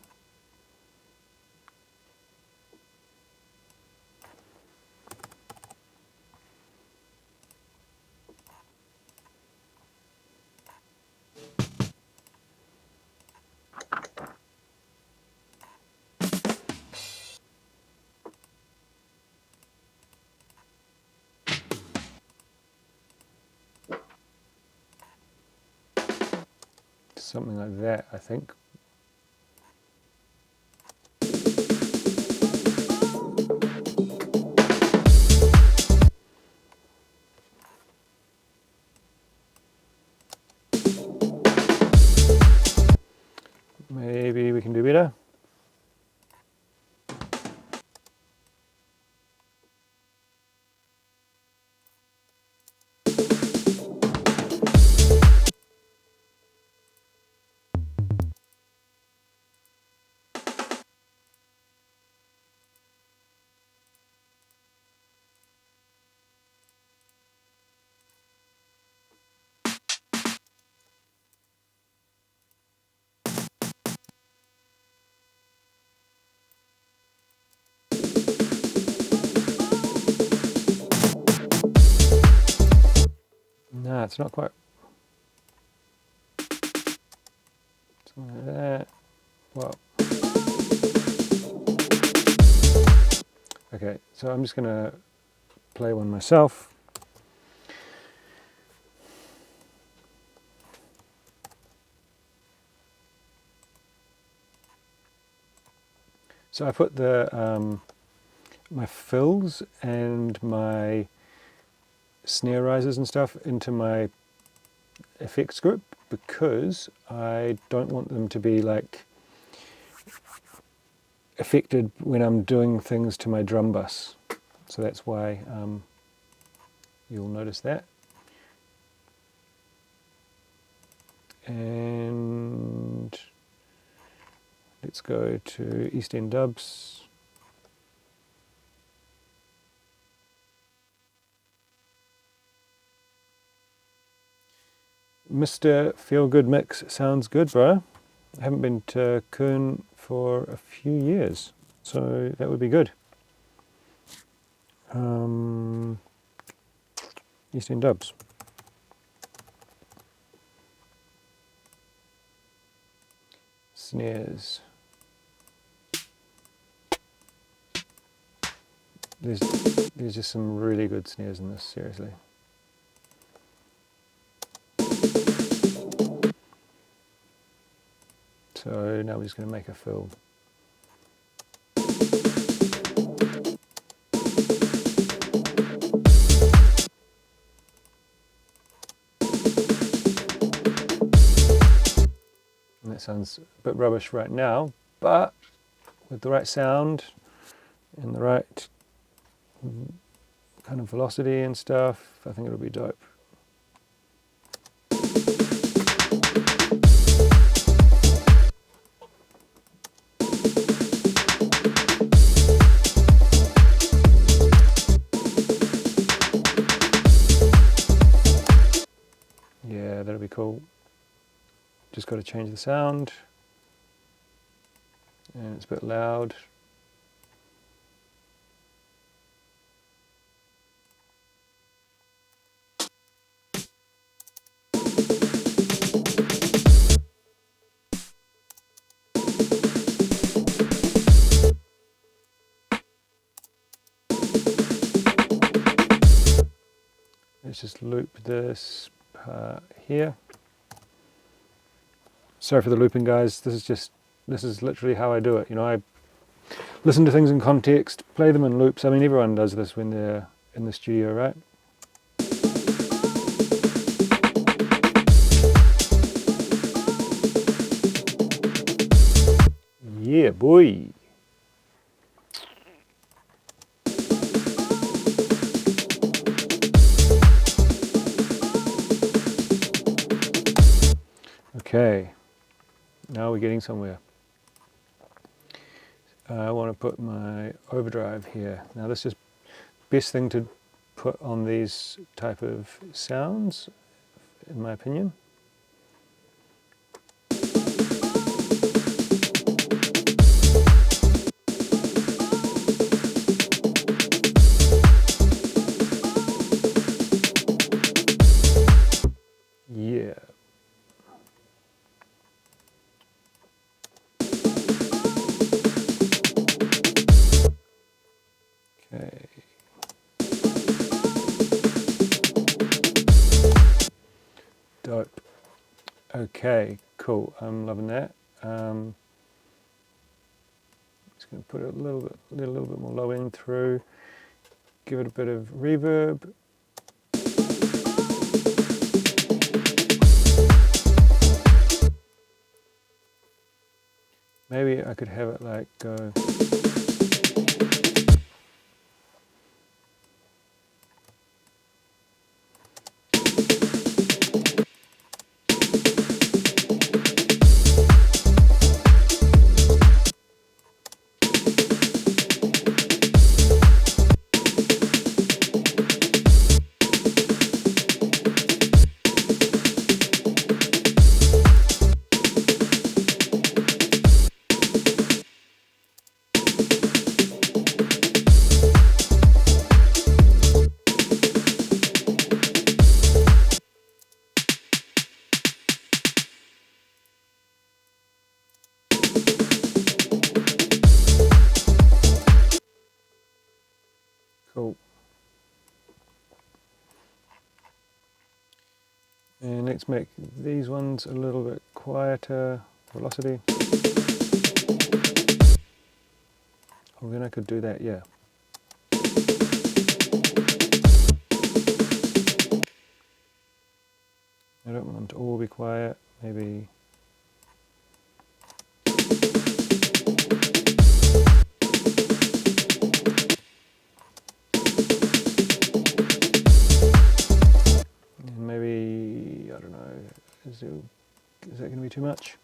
Something like that, I think. Maybe we can do better. No, it's not quite. Something like that. Well. Okay, so I'm just going to play one myself. So I put the my fills and my snare risers and stuff into my effects group because I don't want them to be like affected when I'm doing things to my drum bus. So that's why you'll notice that. And let's go to East End Dubs. Mr. Feel Good Mix sounds good, bro. I haven't been to Kern for a few years, so that would be good. East End Dubs. Snares. There's just some really good snares in this, seriously. So now we're just going to make a fill. And that sounds a bit rubbish right now, but with the right sound and the right kind of velocity and stuff, I think it'll be dope. Yeah, that'll be cool. Just got to change the sound, and it's a bit loud. Let's just loop this part here. Sorry for the looping, guys. This is literally how I do it. You know, I listen to things in context, play them in loops. I mean, everyone does this when they're in the studio, right? Yeah, boy. Okay, now we're getting somewhere. I want to put my overdrive here. Now this is best thing to put on these type of sounds, in my opinion. Yeah. Okay. Dope. Okay, cool. I'm loving that. Just going to put it a little bit more low end through. Give it a bit of reverb. Maybe I could have it like go. Cool. And let's make these ones a little bit quieter, velocity. Oh, then I could do that, yeah. I don't want to all be quiet, maybe. Maybe, I don't know, is that going to be too much?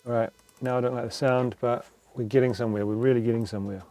All right, now I don't like the sound, but we're getting somewhere. We're really getting somewhere.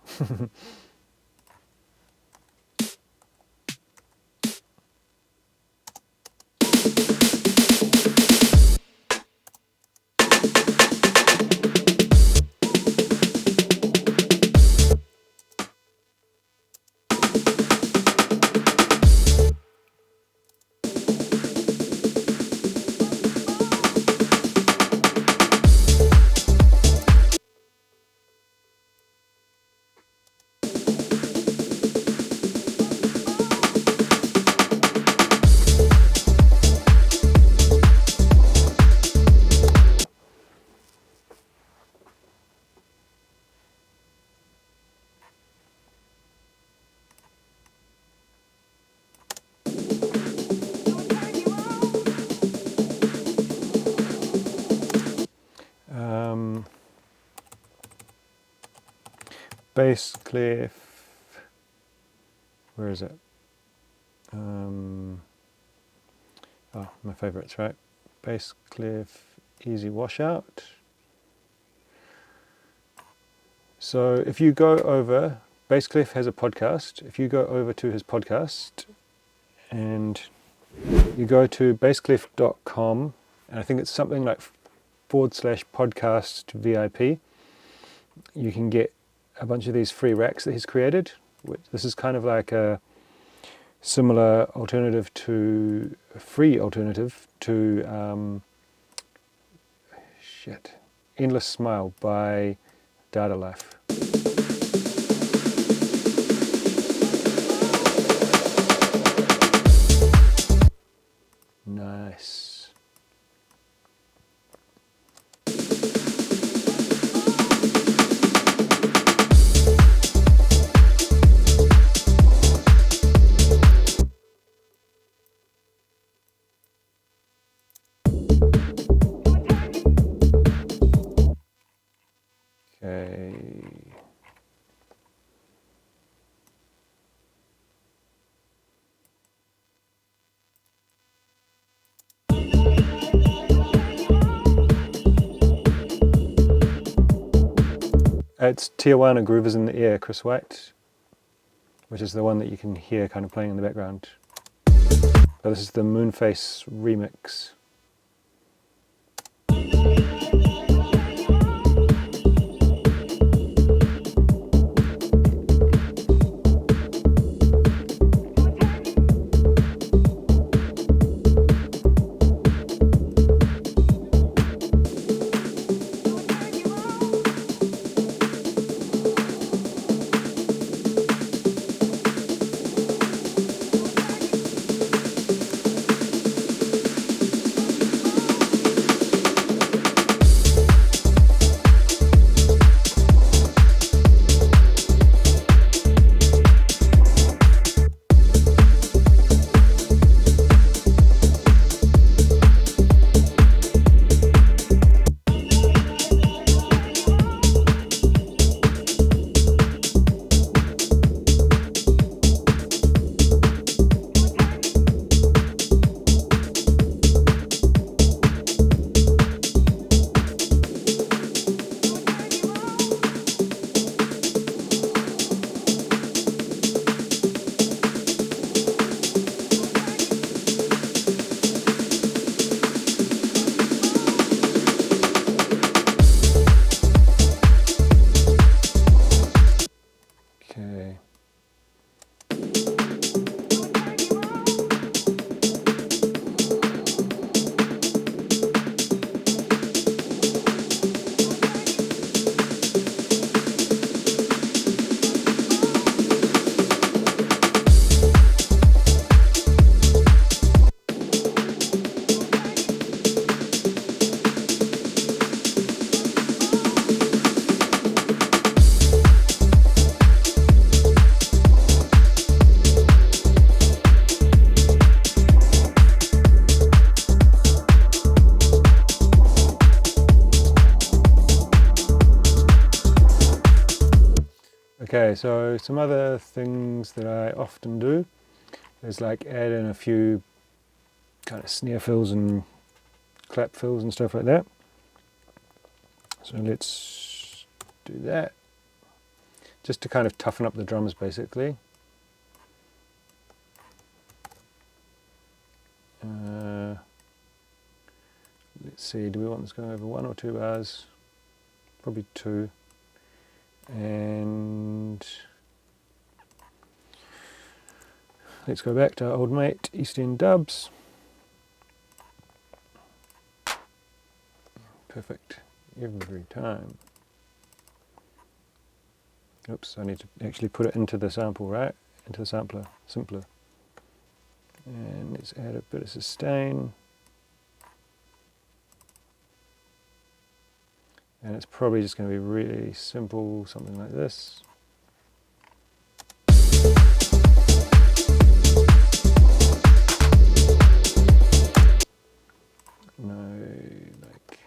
Bass clef, where is it? Oh, my favourites, right? Bass clef, easy washout. So if you go over, Bass clef has a podcast. If you go over to his podcast and you go to bassclef.com, and I think it's something like /podcast VIP, you can get a bunch of these free racks that he's created. This is kind of like a similar alternative to a free alternative to Endless Smile by Data Life. Nice. It's Tijuana Groovers in the Air, Chris White, which is the one that you can hear kind of playing in the background. But this is the Moonface remix. Okay, so some other things that I often do is like add in a few kind of snare fills and clap fills and stuff like that. So let's do that, just to kind of toughen up the drums basically. Let's see, do we want this going over 1 or 2 bars? Probably 2. And let's go back to our old mate, East End Dubs. Perfect, every time. Oops, I need to actually put it into the sample, right? Into the sampler, simpler. And let's add a bit of sustain. And it's probably just going to be really simple, something like this. No, like...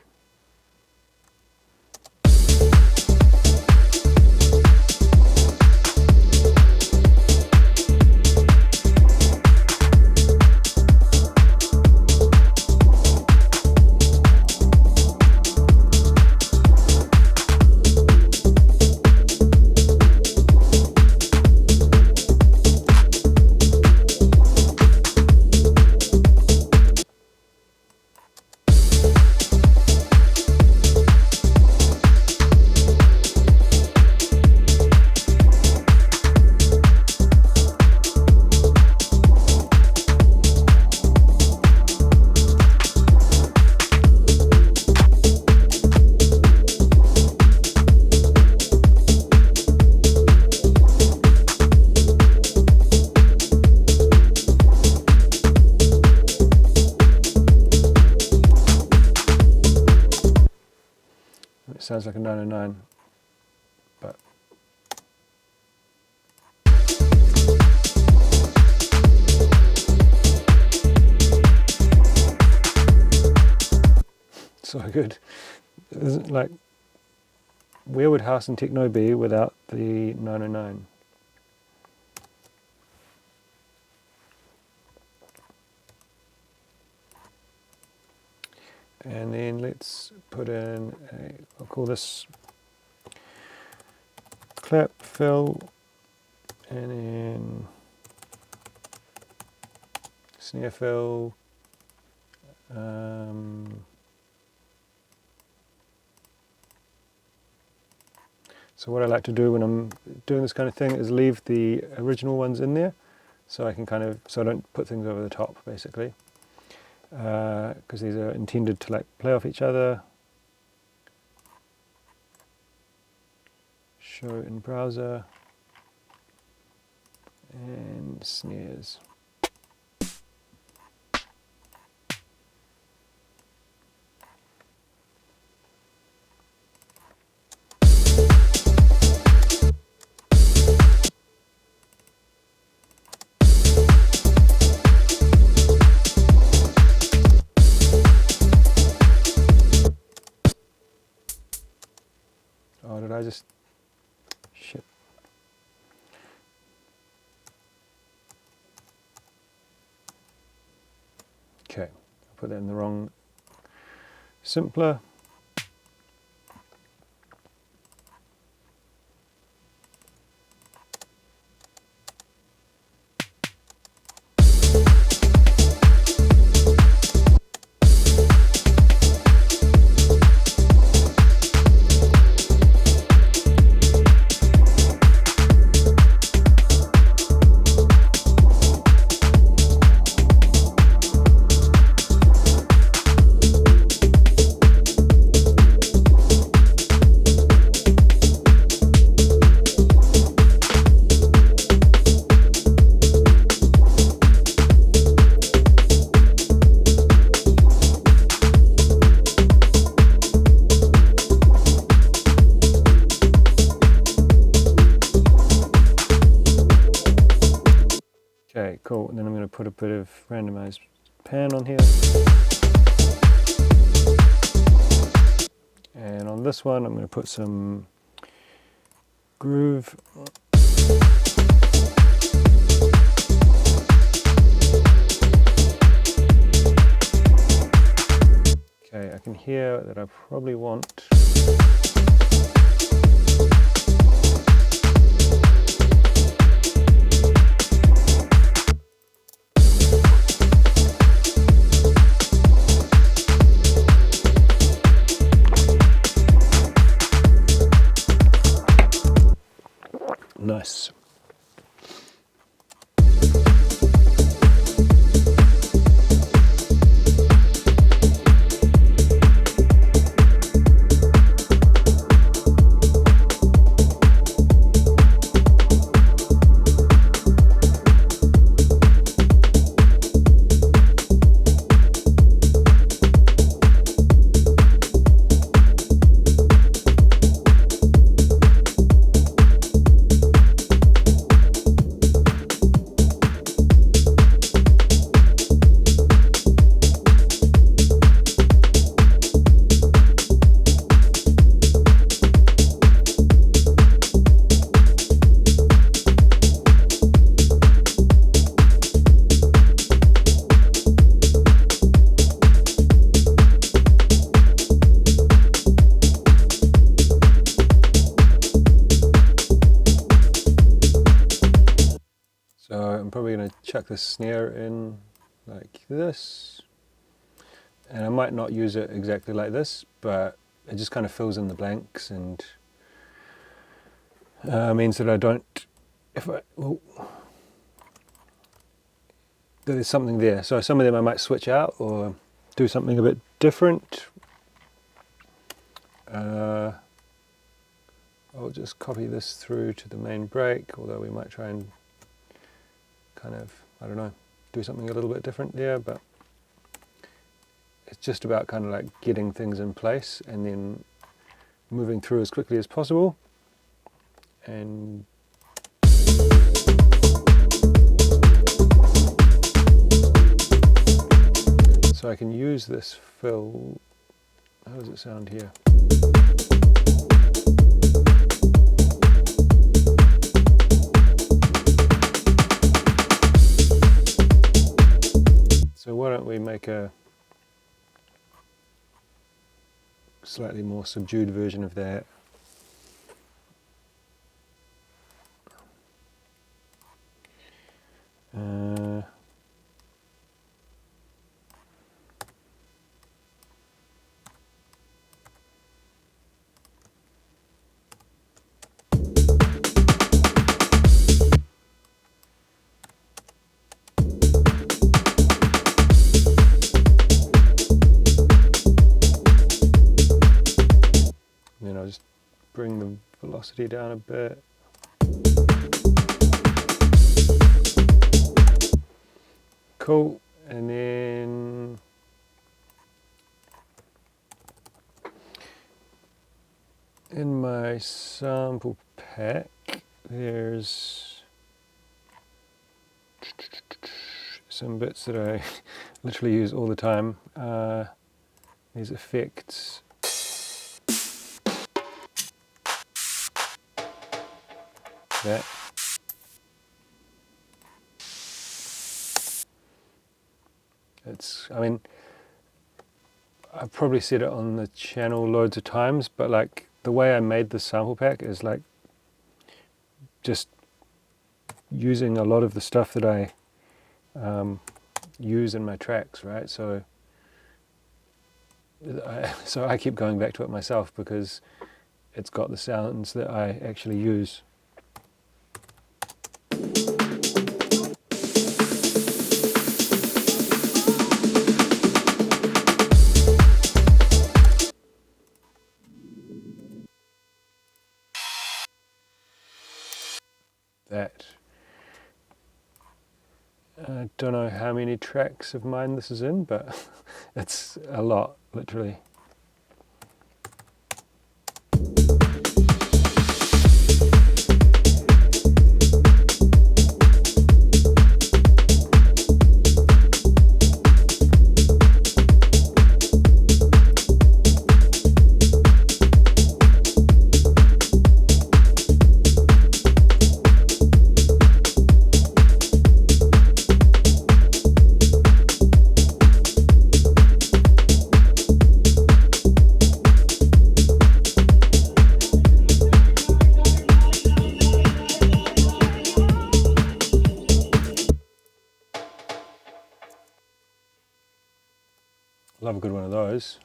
Sounds like a 909, but so good. Isn't like, where would house and techno be without the 909? And then let's put in I'll call this clap, fill, and then snare fill. So what I like to do when I'm doing this kind of thing is leave the original ones in there, so I can so I don't put things over the top, basically, because these are intended to like play off each other. Show in browser and snares. Oh, did I just... Shit. Okay, I put that in the wrong simpler. Okay, cool, and then I'm going to put a bit of randomized pan on here. And on this one I'm going to put some groove. Okay, I can hear that I probably want nice. So I'm probably going to chuck the snare in like this, and I might not use it exactly like this, but it just kind of fills in the blanks and means that I don't, there's something there. So some of them I might switch out or do something a bit different. I'll just copy this through to the main break, although we might try and kind of, I don't know, do something a little bit different there, but it's just about kind of like getting things in place and then moving through as quickly as possible. And so I can use this fill. How does it sound here? So why don't we make a slightly more subdued version of that. bring the velocity down a bit. Cool, and then in my sample pack there's some bits that I literally use all the time. These effects. That. I mean, I've probably said it on the channel loads of times, but like the way I made this sample pack is like just using a lot of the stuff that I use in my tracks, right? So I keep going back to it myself because it's got the sounds that I actually use. That. I don't know how many tracks of mine this is in, but it's a lot, literally. Love a good one of those.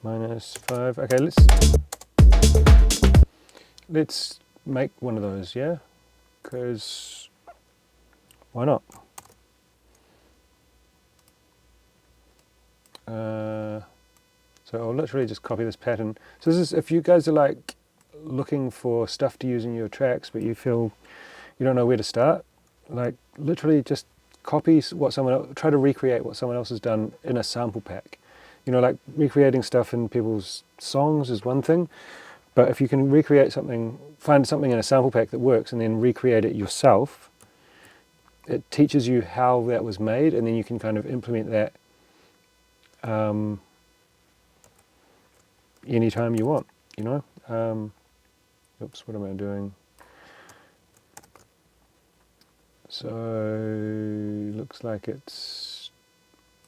-5. Okay, let's make one of those, yeah? Because why not? So I'll literally just copy this pattern. So this is, if you guys are like looking for stuff to use in your tracks but you feel you don't know where to start, like literally just copy what someone else, try to recreate what someone else has done in a sample pack. You know, like recreating stuff in people's songs is one thing, but if you can recreate something, find something in a sample pack that works and then recreate it yourself, it teaches you how that was made, and then you can kind of implement that anytime you want, you know. Oops, what am I doing? So looks like it's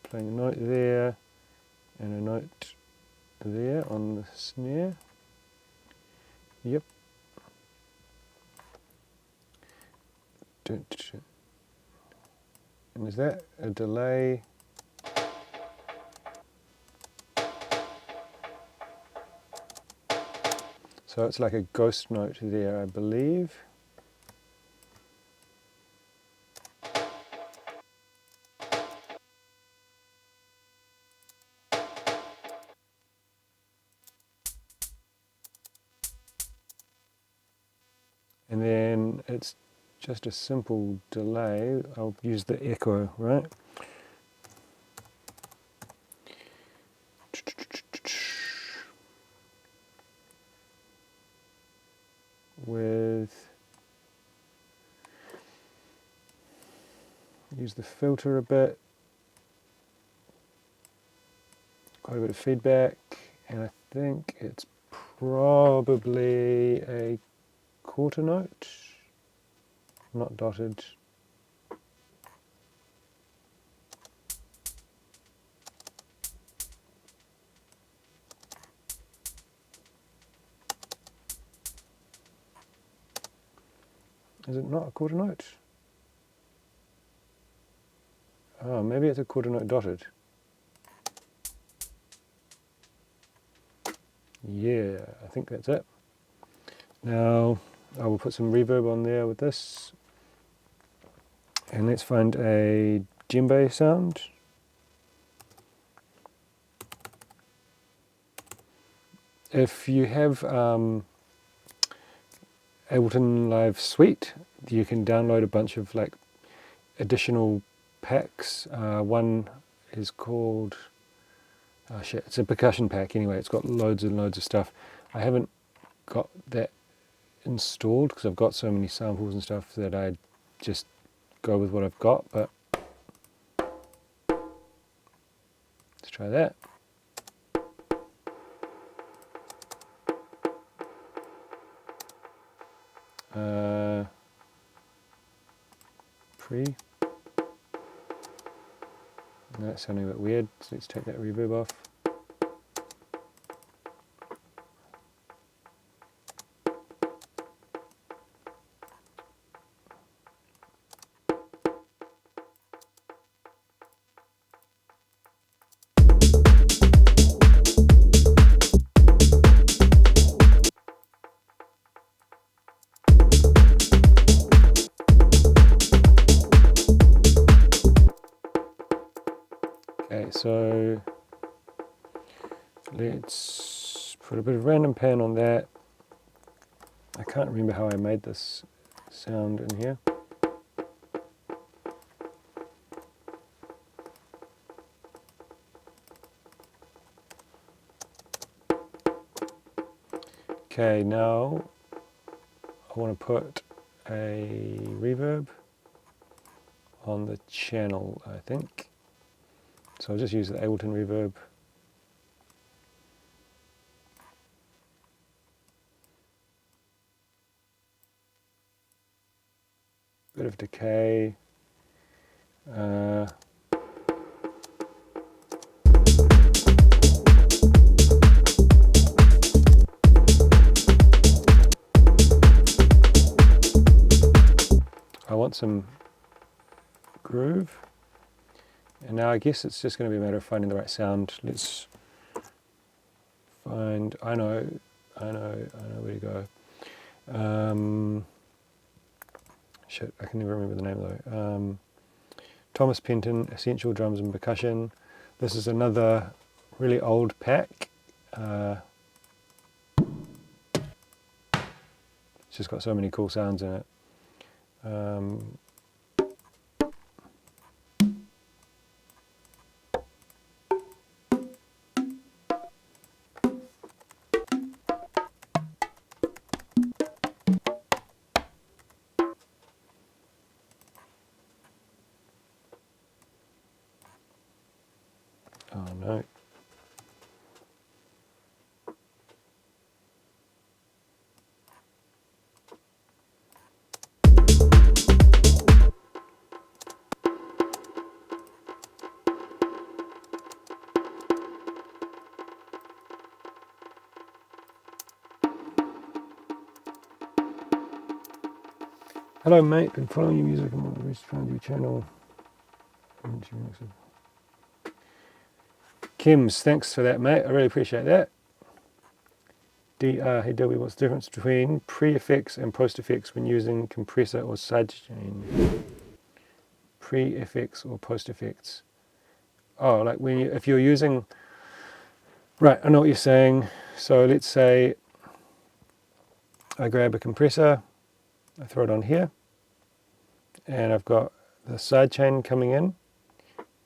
playing a note there and a note there on the snare. Yep. And is that a delay? So it's like a ghost note there, I believe. And then it's just a simple delay. I'll use the echo, right? With, use the filter a bit, quite a bit of feedback, and I think it's probably a quarter note, not dotted. Is it not a quarter note? Oh, maybe it's a quarter note dotted. Yeah, I think that's it. Now I will put some reverb on there with this. And let's find a djembe sound. If you have Ableton Live Suite, you can download a bunch of like additional packs. One is called, oh shit, it's a percussion pack anyway. It's got loads and loads of stuff. I haven't got that installed because I've got so many samples and stuff that I just go with what I've got, but let's try that. Pre. No, that's sounding a bit weird, so let's take that reverb off. Okay, so let's put a bit of random pan on that. I can't remember how I made this sound in here. Okay, now I want to put a reverb on the channel, I think. So I'll just use the Ableton reverb. Bit of decay. I want some groove. And now I guess it's just going to be a matter of finding the right sound. Let's find, I know where to go. Shit, I can never remember the name though. Thomas Penton, Essential Drums and Percussion. This is another really old pack. It's just got so many cool sounds in it. Oh no. Hello mate, been following your music and recently found your channel. Kims, thanks for that mate, I really appreciate that. Hey Dilby, what's the difference between pre-effects and post-effects when using compressor or sidechain? Pre-effects or post-effects? Oh, like when you, if you're using, right, I know what you're saying. So let's say I grab a compressor, I throw it on here, and I've got the sidechain coming in,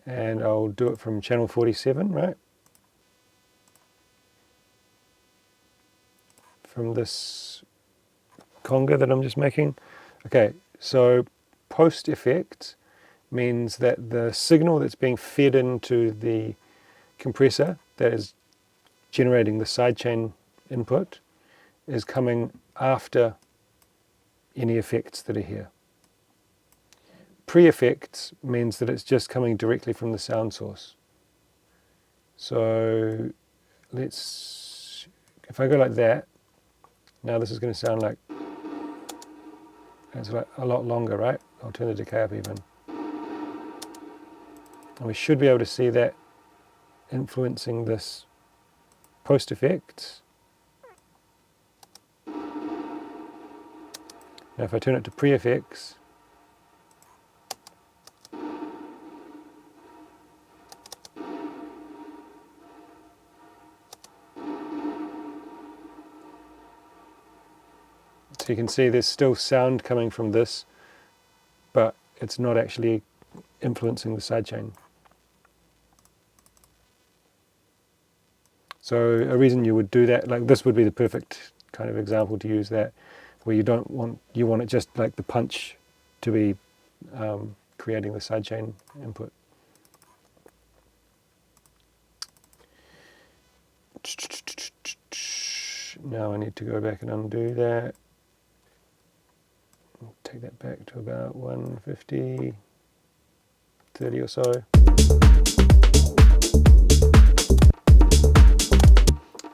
and I'll do it from channel 47, right? From this conga that I'm just making. Okay, so post effect means that the signal that's being fed into the compressor that is generating the sidechain input is coming after any effects that are here. Pre-effects means that it's just coming directly from the sound source. So let's, if I go like that, now this is going to sound like, it's like a lot longer, right? I'll turn the decay up even. And we should be able to see that influencing this post effect. Now if I turn it to pre-effects, So you can see there's still sound coming from this, but it's not actually influencing the sidechain. So a reason you would do that, like this would be the perfect kind of example to use that, where you want it just like the punch to be creating the sidechain input. Now I need to go back and undo that. Take that back to about 150, 30 or so.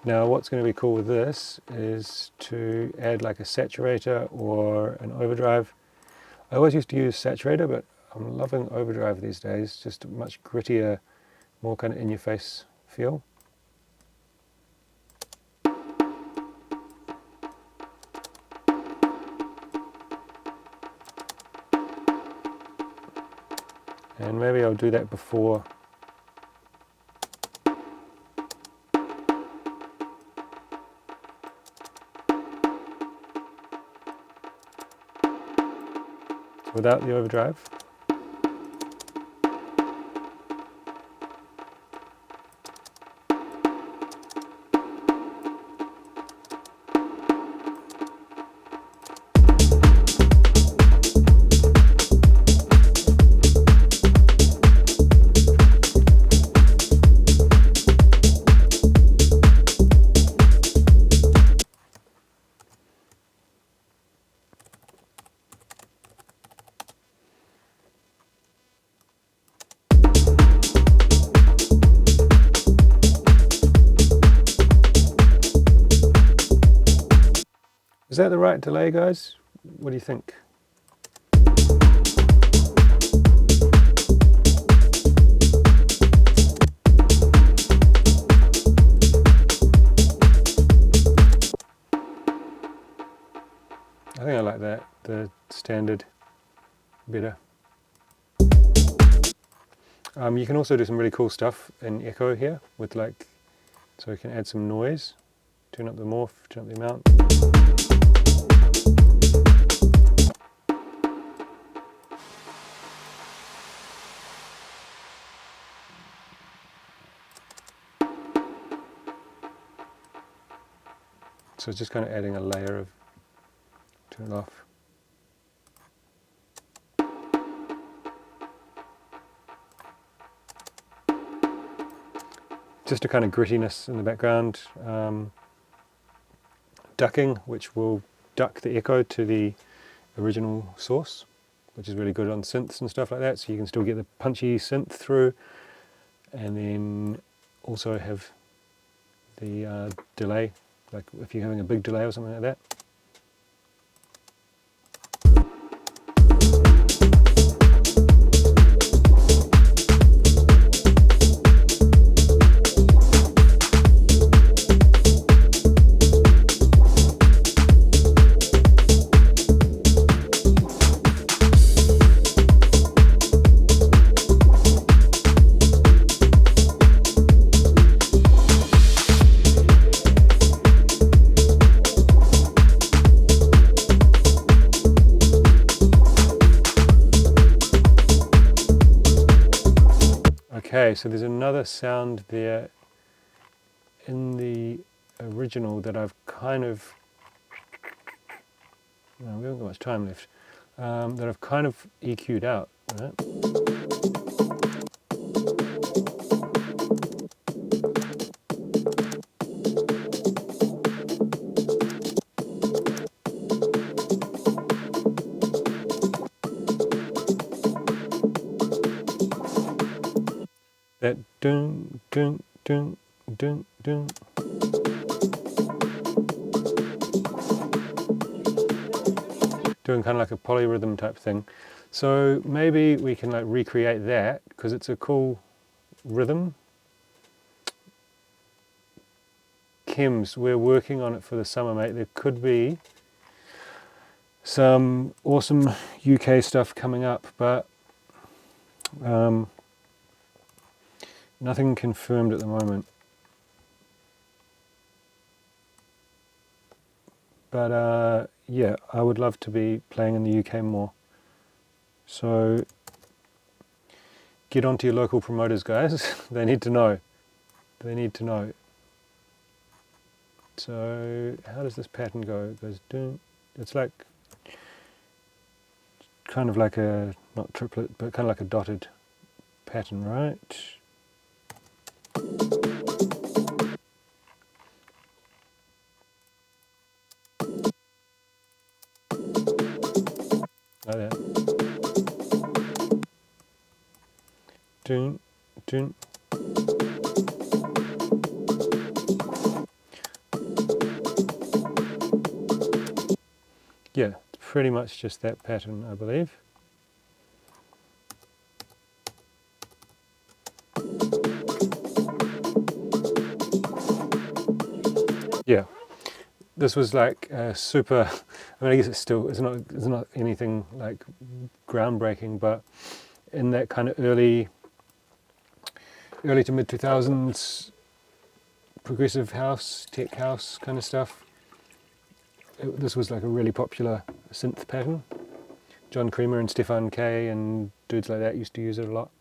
Now what's going to be cool with this is to add like a saturator or an overdrive. I always used to use saturator, but I'm loving overdrive these days, just a much grittier, more kind of in your face feel. And maybe I'll do that before. Without the overdrive. Is that the right delay, guys? What do you think? I think I like that, the standard better. You can also do some really cool stuff in echo here with like, so you can add some noise, turn up the morph, turn up the amount. So it's just kind of adding a layer of turn it off. Just a kind of grittiness in the background. Ducking, which will duck the echo to the original source, which is really good on synths and stuff like that, so you can still get the punchy synth through, and then also have the delay, like if you're having a big delay or something like that. Okay, so there's another sound there in the original that I've kind of, no, we haven't got much time left, that I've kind of EQ'd out, right? That dun dun dun dun dun. Doing kind of like a polyrhythm type thing. So maybe we can like recreate that because it's a cool rhythm. Chems, we're working on it for the summer, mate. There could be some awesome UK stuff coming up, but nothing confirmed at the moment. But yeah, I would love to be playing in the UK more. So get onto your local promoters, guys. They need to know. They need to know. So how does this pattern go? It goes doom. It's like kind of like a, not triplet, but kind of like a dotted pattern, right? Like that. Doom, doom. Yeah, it's pretty much just that pattern, I believe. Yeah, this was like super. I mean, I guess it's not anything like groundbreaking, but in that kind of early to mid 2000s progressive house, tech house kind of stuff. This was like a really popular synth pattern. John Creamer and Stefan K and dudes like that used to use it a lot.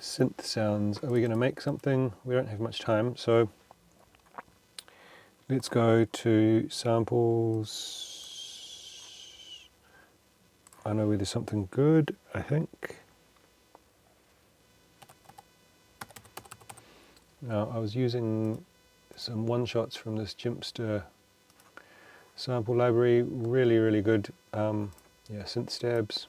Synth sounds. Are we going to make something? We don't have much time, so let's go to samples. I know where there's something good, I think. Now, I was using some one-shots from this Jimpster sample library. Really, really good synth stabs.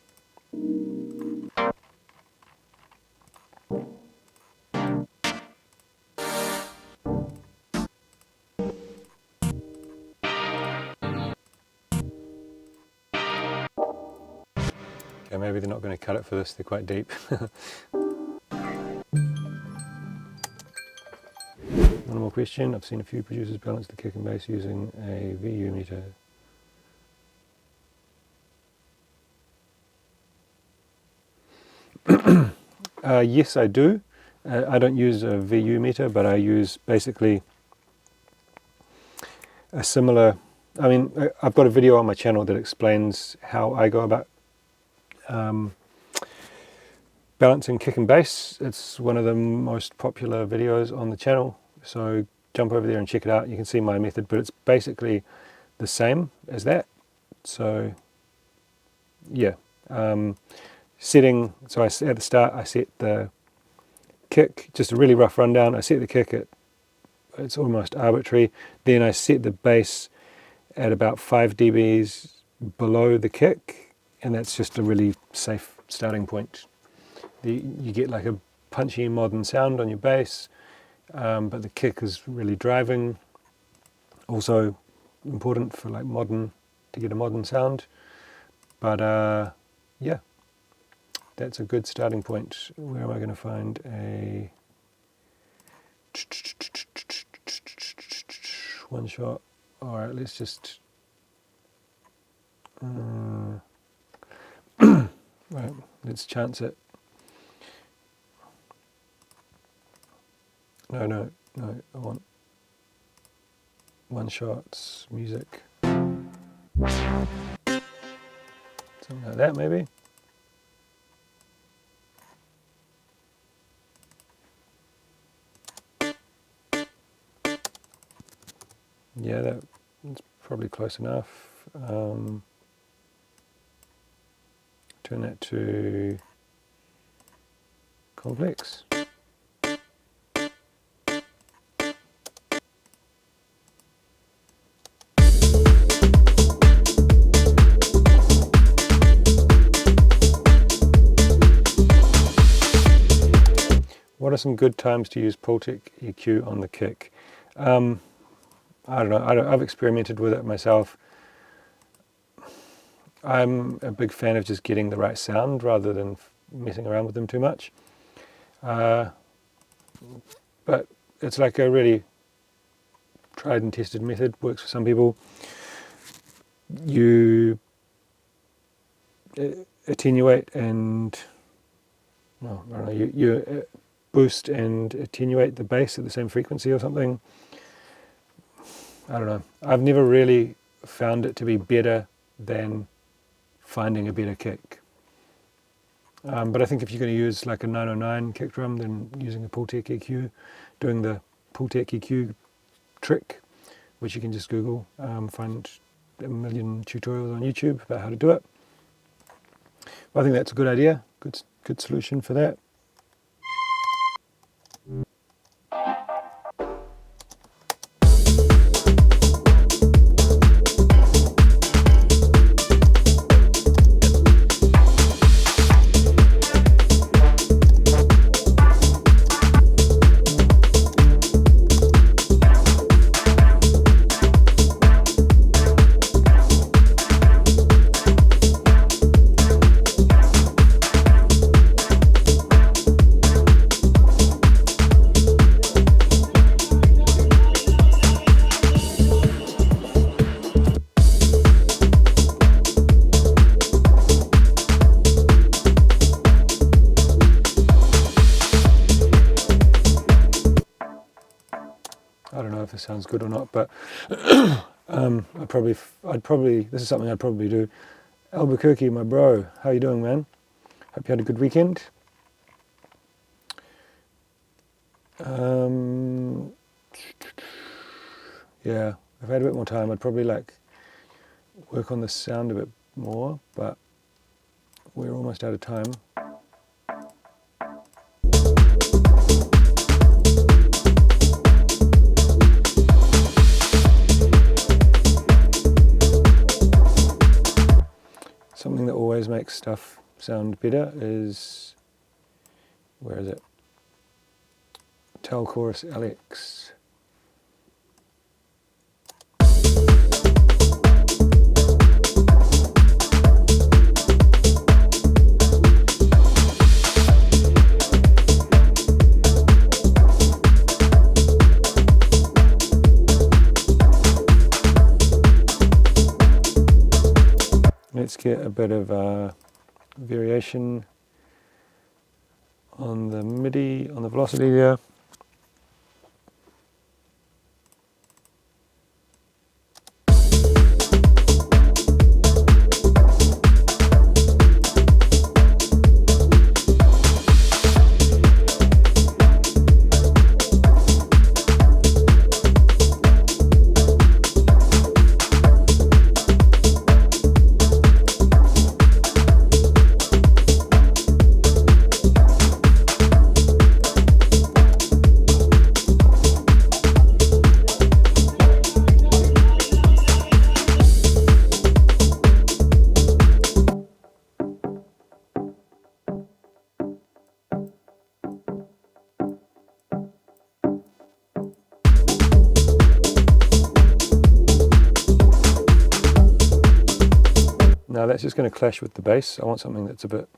Okay, maybe they're not going to cut it for this, they're quite deep. One more question. I've seen a few producers balance the kick and bass using a VU meter. Yes, I do. I don't use a VU meter, but I use basically a similar. I mean, I've got a video on my channel that explains how I go about balancing kick and bass. It's one of the most popular videos on the channel, so jump over there and check it out. You can see my method, but it's basically the same as that. So yeah, setting. So at the start, I set the kick, just a really rough rundown. I set the kick at, it's almost arbitrary. Then I set the bass at about 5 dBs below the kick, and that's just a really safe starting point. You get like a punchy modern sound on your bass, but the kick is really driving. Also important for like modern, to get a modern sound. But yeah, that's a good starting point. Where am I going to find a one shot? All right, let's just right, let's chance it. No, I want one shots, music. Something like that, maybe. Yeah, that's probably close enough. Turn that to complex. What are some good times to use Pultec EQ on the kick? I don't know. I've experimented with it myself. I'm a big fan of just getting the right sound rather than messing around with them too much. But it's like a really tried and tested method. Works for some people. You attenuate and, well, I don't know. You boost and attenuate the bass at the same frequency or something. I don't know. I've never really found it to be better than finding a better kick. But I think if you're going to use like a 909 kick drum, then using a Pultec EQ, doing the Pultec EQ trick, which you can just Google, find a million tutorials on YouTube about how to do it. But I think that's a good idea, good solution for that. I don't know if this sounds good or not, but I'd probably this is something I'd probably do. Albuquerque, my bro, how you doing, man? Hope you had a good weekend. Yeah, if I had a bit more time, I'd probably like work on the sound a bit more, but we're almost out of time. Something that always makes stuff sound better is, where is it? Tel Chorus LX. Let's get a bit of variation on the MIDI, on the velocity there. Now that's just going to clash with the bass. I want something that's a bit...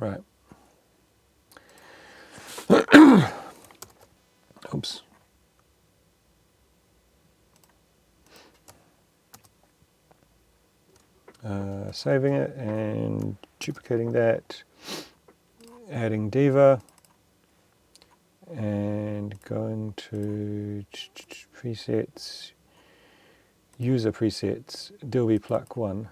Right. Oops. Saving it and duplicating that, adding Diva, and going to presets, user presets, Dilby Pluck 1.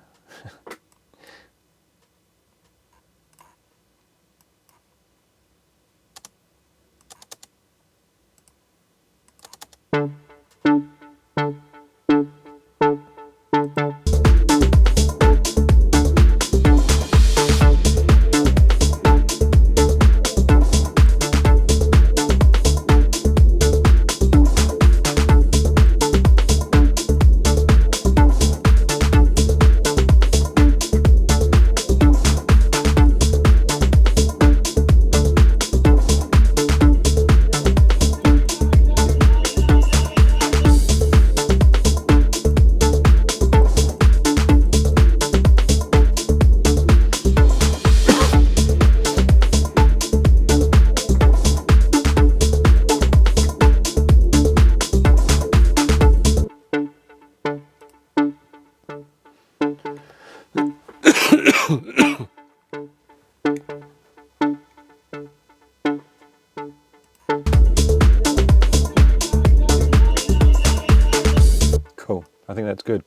think that's good.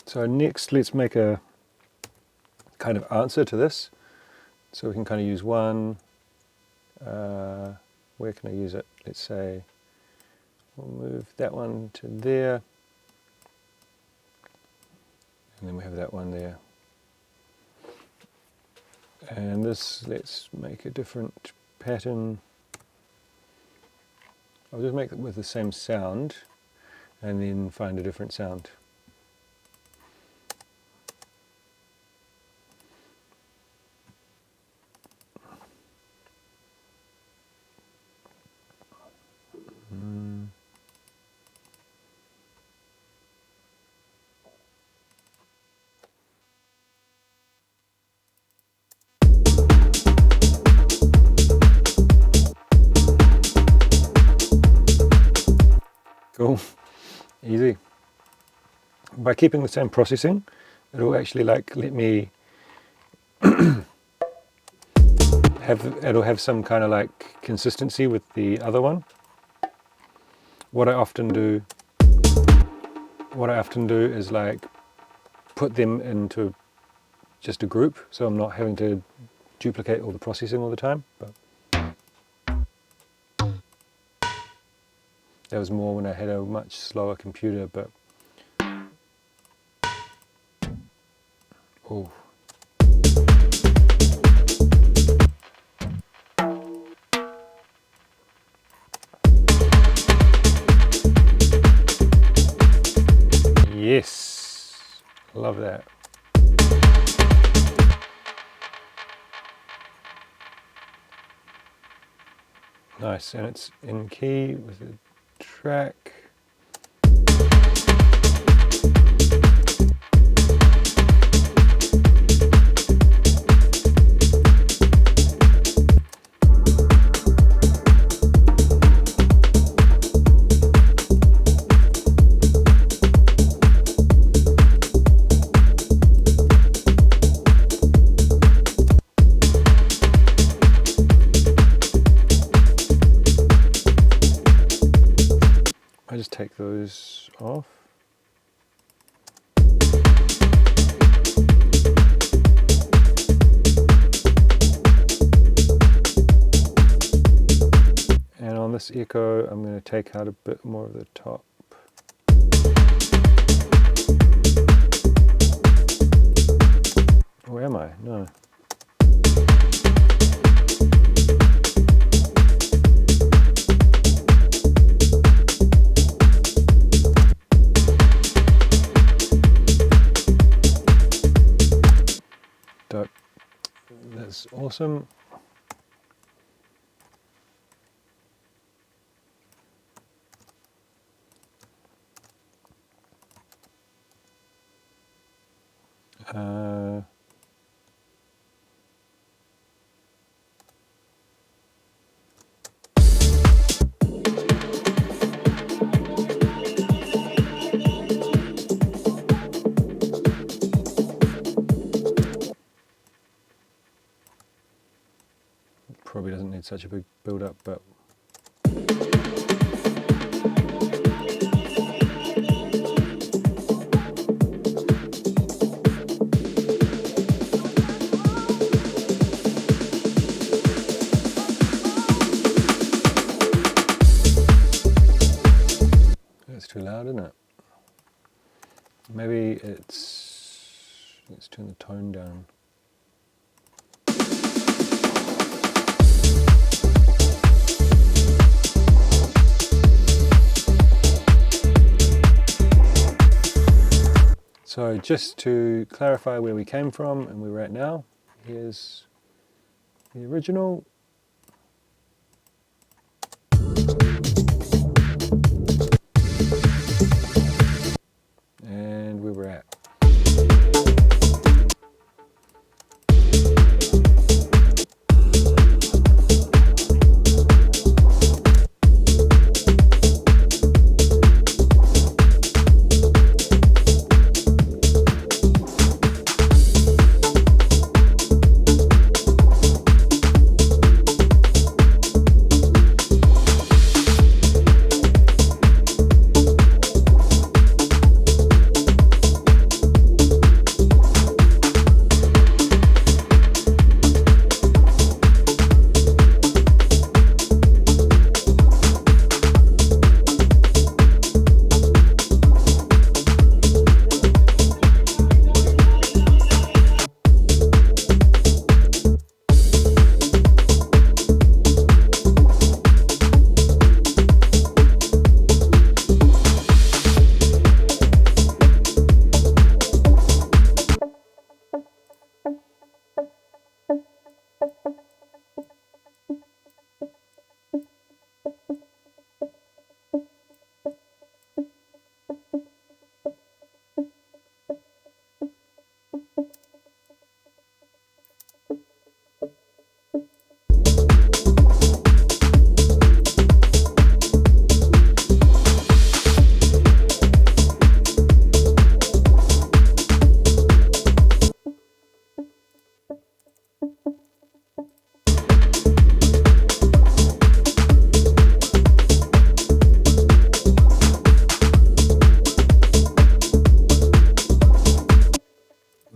So next, let's make a kind of answer to this. So we can kind of use one. Where can I use it? Let's say we'll move that one to there. And then we have that one there. And this, let's make a different pattern. I'll just make it with the same sound and then find a different sound. Cool, easy. By keeping the same processing, it'll actually like let me it'll have some kind of like consistency with the other one. What I often do is like put them into just a group, so I'm not having to duplicate all the processing all the time. But that was more when I had a much slower computer, but oh. Yes, love that. Nice, and it's in key with the track. I just take those off. And on this echo, I'm going to take out a bit more of the top. Where am I? No. That's awesome. Probably doesn't need such a big build-up, but that's too loud, isn't it? Maybe let's turn the tone down. So just to clarify where we came from and where we're at now, here's the original. And where we're at.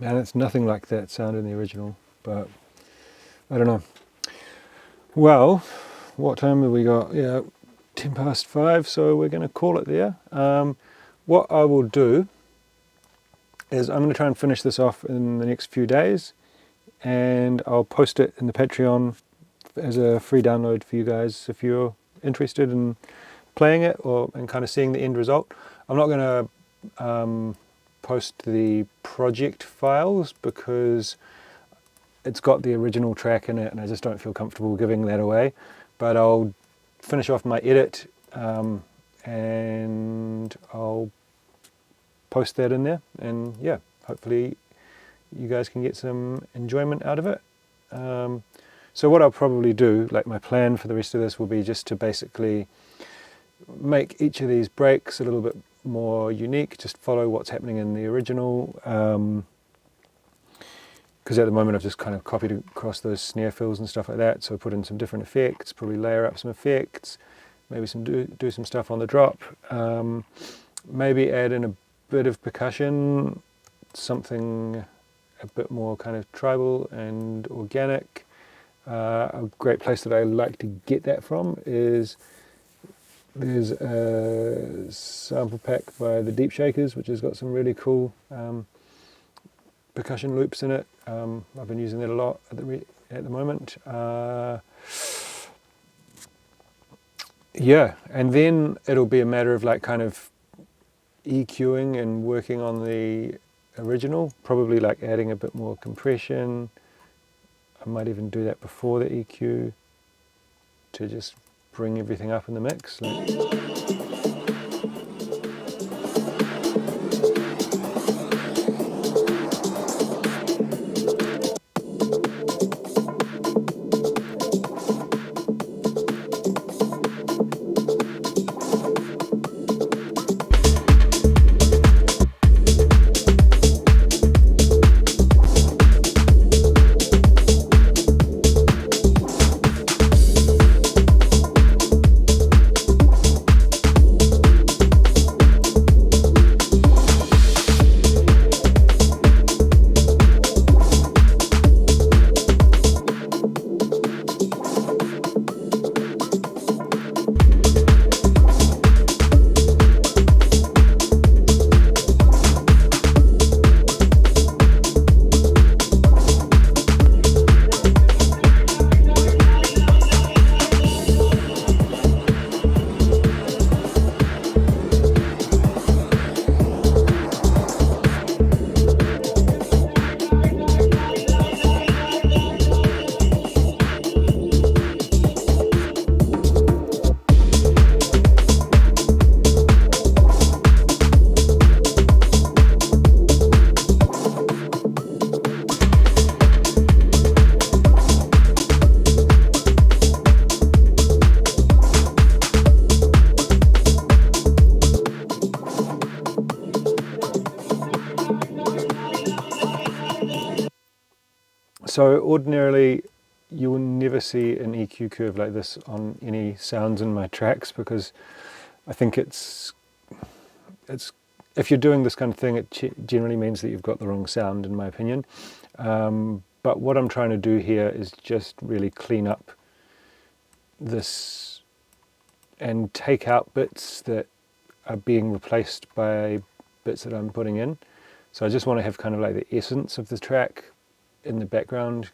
and it's nothing like that sound in the original, but I don't know. Well, what time have we got? Yeah, 5:10, so we're going to call it there. What I will do is I'm going to try and finish this off in the next few days, and I'll post it in the Patreon as a free download for you guys if you're interested in playing it and kind of seeing the end result. I'm not going to post the project files because it's got the original track in it and I just don't feel comfortable giving that away, but I'll finish off my edit and I'll post that in there, and yeah, hopefully you guys can get some enjoyment out of it. So what I'll probably do, like my plan for the rest of this will be just to basically make each of these breaks a little bit more unique, just follow what's happening in the original, because at the moment I've just kind of copied across those snare fills and stuff like that, so put in some different effects, probably layer up some effects, maybe do some stuff on the drop, maybe add in a bit of percussion, something a bit more kind of tribal and organic. A great place that I like to get that from is there's a sample pack by the Deep Shakers, which has got some really cool percussion loops in it. I've been using that a lot at the moment. Yeah, and then it'll be a matter of like kind of EQing and working on the original, probably like adding a bit more compression. I might even do that before the EQ to just bring everything up in the mix. So ordinarily you will never see an EQ curve like this on any sounds in my tracks, because I think it's if you're doing this kind of thing, it generally means that you've got the wrong sound, in my opinion. But what I'm trying to do here is just really clean up this and take out bits that are being replaced by bits that I'm putting in. So I just want to have kind of like the essence of the track in the background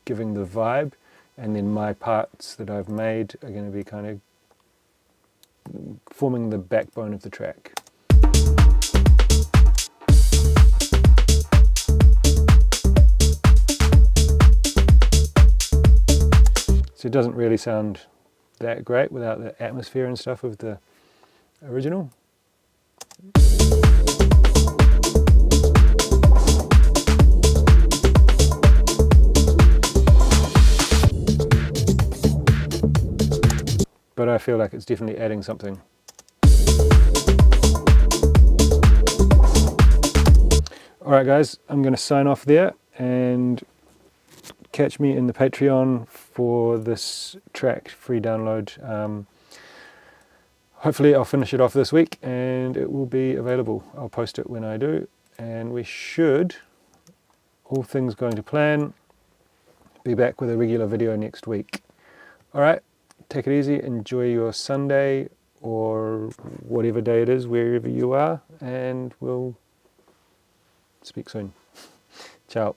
giving the vibe, and then my parts that I've made are going to be kind of forming the backbone of the track. So it doesn't really sound that great without the atmosphere and stuff of the original. But I feel like it's definitely adding something. Alright guys, I'm going to sign off there and catch me in the Patreon for this track free download. Hopefully I'll finish it off this week and it will be available. I'll post it when I do, and we should all things going to plan, be back with a regular video next week. Alright, take it easy, enjoy your Sunday or whatever day it is, wherever you are, and we'll speak soon. Ciao.